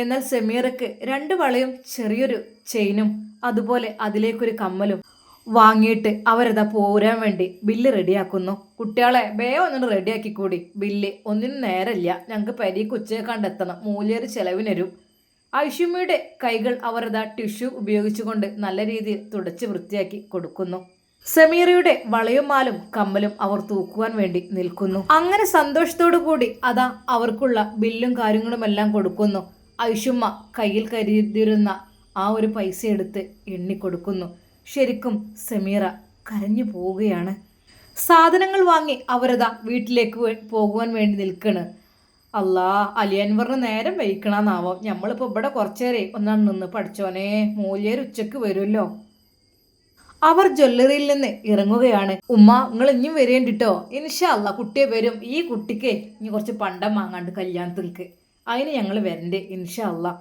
എന്നാൽ സമീറയ്ക്ക് 2 വളയും ചെറിയൊരു ചെയിനും അതുപോലെ അതിലേക്കൊരു കമ്മലും വാങ്ങിയിട്ട് അവരതാ പോരാൻ വേണ്ടി ബില്ല് റെഡിയാക്കുന്നു. കുട്ടികളെ വേഗം ഒന്നിട്ട് റെഡിയാക്കി കൂടി, ബില്ല് ഒന്നിനും നേരമില്ല, ഞങ്ങൾക്ക് പരിക്ക് ഉച്ചയെക്കാണ്ടെത്തണം, മൂല്യര് ചെലവിനരും. ഐഷുമ്മയുടെ കൈകൾ അവരതാ ടിഷ്യൂ ഉപയോഗിച്ചുകൊണ്ട് നല്ല രീതിയിൽ തുടച്ച് വൃത്തിയാക്കി കൊടുക്കുന്നു. സമീറയുടെ വളയും മാലും കമ്മലും അവർ തൂക്കുവാൻ വേണ്ടി നിൽക്കുന്നു. അങ്ങനെ സന്തോഷത്തോടു കൂടി അതാ അവർക്കുള്ള ബില്ലും കാര്യങ്ങളുമെല്ലാം കൊടുക്കുന്നു. ഐഷുമ്മ കയ്യിൽ കരുതിയിരുന്ന ആ ഒരു പൈസ എടുത്ത് എണ്ണിക്കൊടുക്കുന്നു. ശരിക്കും സമീറ കരഞ്ഞു പോവുകയാണ്. സാധനങ്ങൾ വാങ്ങി അവരതാ വീട്ടിലേക്ക് പോകുവാൻ വേണ്ടി നിൽക്കണ്. അല്ലാ, അലിയൻവറിന് നേരം വഹിക്കണമെന്നാവാം. നമ്മളിപ്പോൾ ഇവിടെ കുറച്ചേരെ ഒന്നാണ് നിന്ന് പഠിച്ചോനെ, മൂല്യർ ഉച്ചക്ക് വരുമല്ലോ. അവർ ജ്വല്ലറിയിൽ നിന്ന് ഇറങ്ങുകയാണ്. ഉമ്മ നിങ്ങൾ ഇനിയും വരേണ്ടിട്ടോ. ഇൻഷാ അല്ലാ കുട്ടിയെ വരും. ഈ കുട്ടിക്ക് ഇനി കുറച്ച് പണ്ടം വാങ്ങാണ്ട് കല്യാണത്തിൽക്ക്, അതിന് ഞങ്ങൾ വരണ്ടേ ഇൻഷാ അല്ലാ.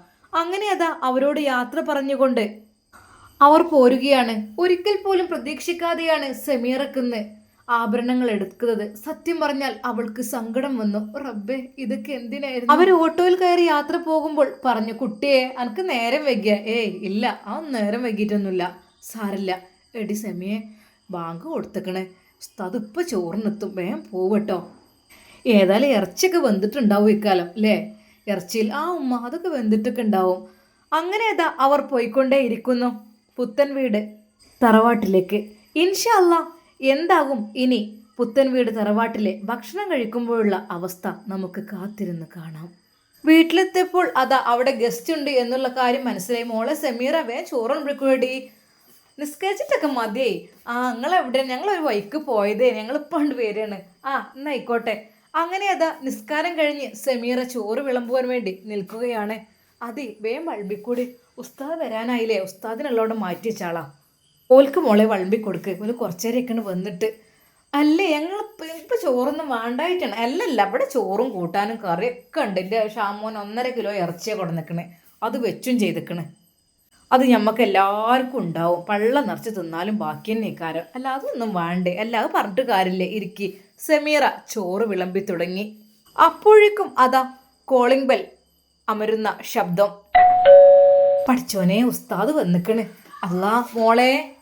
അങ്ങനെ അതാ അവരോട് യാത്ര പറഞ്ഞുകൊണ്ട് അവർ പോരുകയാണ്. ഒരിക്കൽ പോലും പ്രതീക്ഷിക്കാതെയാണ് സമീറക്കുന്ന് ആഭരണങ്ങൾ എടുക്കുന്നത്. സത്യം പറഞ്ഞാൽ അവൾക്ക് സങ്കടം വന്നു. റബ്ബേ, ഇതൊക്കെ എന്തിനായിരുന്നു? അവർ ഓട്ടോയിൽ കയറി യാത്ര പോകുമ്പോൾ പറഞ്ഞു, കുട്ടിയെ അനക്ക് നേരം വൈകിയ? ഇല്ല, ആ നേരം വൈകിട്ടൊന്നുമില്ല, സാരില്ല. എടി സെമിയെ ബാങ്ക് കൊടുത്തേക്കണേ, അതിപ്പോൾ ചോറിനെത്തും, വേഗം പോവട്ടോ. ഏതായാലും ഇറച്ചിയൊക്കെ വെന്തിട്ടുണ്ടാവും ഇക്കാലം അല്ലേ? ഇറച്ചിയിൽ ഉമ്മ അതൊക്കെ വെന്തിട്ടൊക്കെ ഉണ്ടാവും. അങ്ങനെ അതാ അവർ പോയിക്കൊണ്ടേ ഇരിക്കുന്നു പുത്തൻ വീട് തറവാട്ടിലേക്ക്. ഇൻഷാ അല്ലാ എന്താകും ഇനി പുത്തൻ വീട് തറവാട്ടിലെ ഭക്ഷണം കഴിക്കുമ്പോഴുള്ള അവസ്ഥ നമുക്ക് കാത്തിരുന്ന് കാണാം. വീട്ടിലെത്തിയപ്പോൾ അതാ അവിടെ ഗസ്റ്റ് ഉണ്ട് എന്നുള്ള കാര്യം മനസ്സിലായി. മോളെ സമീറ വേഗം ചോറ് വിളിക്കുവേണ്ടി, നിസ്കരിച്ചിട്ടൊക്കെ മതിയേ. നിങ്ങളെവിടെ? ഞങ്ങളൊരു വൈക്ക് പോയതേ, ഞങ്ങളിപ്പോൾ കൊണ്ട് വരികയാണ്. എന്നായിക്കോട്ടെ. അങ്ങനെ അതാ നിസ്കാരം കഴിഞ്ഞ് സമീറ ചോറ് വിളമ്പുവാൻ വേണ്ടി നിൽക്കുകയാണ്. അതെ, വേഗം വൾബിക്കൂടി, ഉസ്താദ് വരാനായില്ലേ, ഉസ്താദിനുള്ളവിടെ മാറ്റി വെച്ചാളാ. ഓൽക്ക് മോളെ വൾബി കൊടുക്ക്, ഒരു കുറച്ചേരൊക്കെയാണ് വന്നിട്ട്. അല്ലേ ഞങ്ങൾ ഇപ്പം ചോറൊന്നും വേണ്ടായിട്ടാണ്. അല്ലല്ല, ഇവിടെ ചോറും കൂട്ടാനും കറിയൊക്കെ ഉണ്ട്. എൻ്റെ ഷാമോൻ 1.5 കിലോ ഇറച്ചിയാണ് കൊടുന്നിക്കണേ, അത് വെച്ചും ചെയ്തിക്കണേ. അത് ഞമ്മക്ക് എല്ലാവർക്കും ഉണ്ടാവും. പള്ള നിറച്ച് തിന്നാലും ബാക്കി തന്നെ കാരം. അല്ല അതൊന്നും വേണ്ടേ. അല്ല അത് പറഞ്ഞിട്ട് കാര്യമില്ലേ. ഇരിക്കി. സമീറ ചോറ് വിളമ്പി തുടങ്ങി. അപ്പോഴേക്കും അതാ കോളിംഗ് ബെൽ അമരുന്ന ശബ്ദം. പഠിച്ചോനെ ഉസ്താദ് വന്നിക്കണ്. അല്ലാ മോളെ.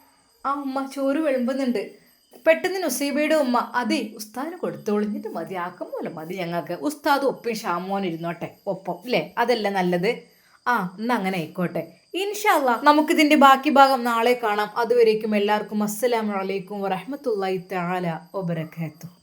ആ ഉമ്മ ചോറ് വിളമ്പുന്നുണ്ട്. പെട്ടെന്ന് നുസൈബയുടെ ഉമ്മ അതെ ഉസ്താദിന് കൊടുത്തോളൂ. ഇത് മതി ആക്കം പോലെ മതി ഞങ്ങൾക്ക്. ഉസ്താദ് ഒപ്പം ഷാമോൻ ഇരുന്നോട്ടെ ഒപ്പം അല്ലേ. അതല്ല നല്ലത്. ആ എന്നാ അങ്ങനെ ആയിക്കോട്ടെ. ഇൻഷാ അല്ലാ നമുക്കിതിന്റെ ബാക്കി ഭാഗം നാളെ കാണാം. അതുവരേക്കും എല്ലാവർക്കും അസ്സലാമു അലൈക്കും വറഹ്മത്തുള്ളാഹി തആല വബറകാതുഹു.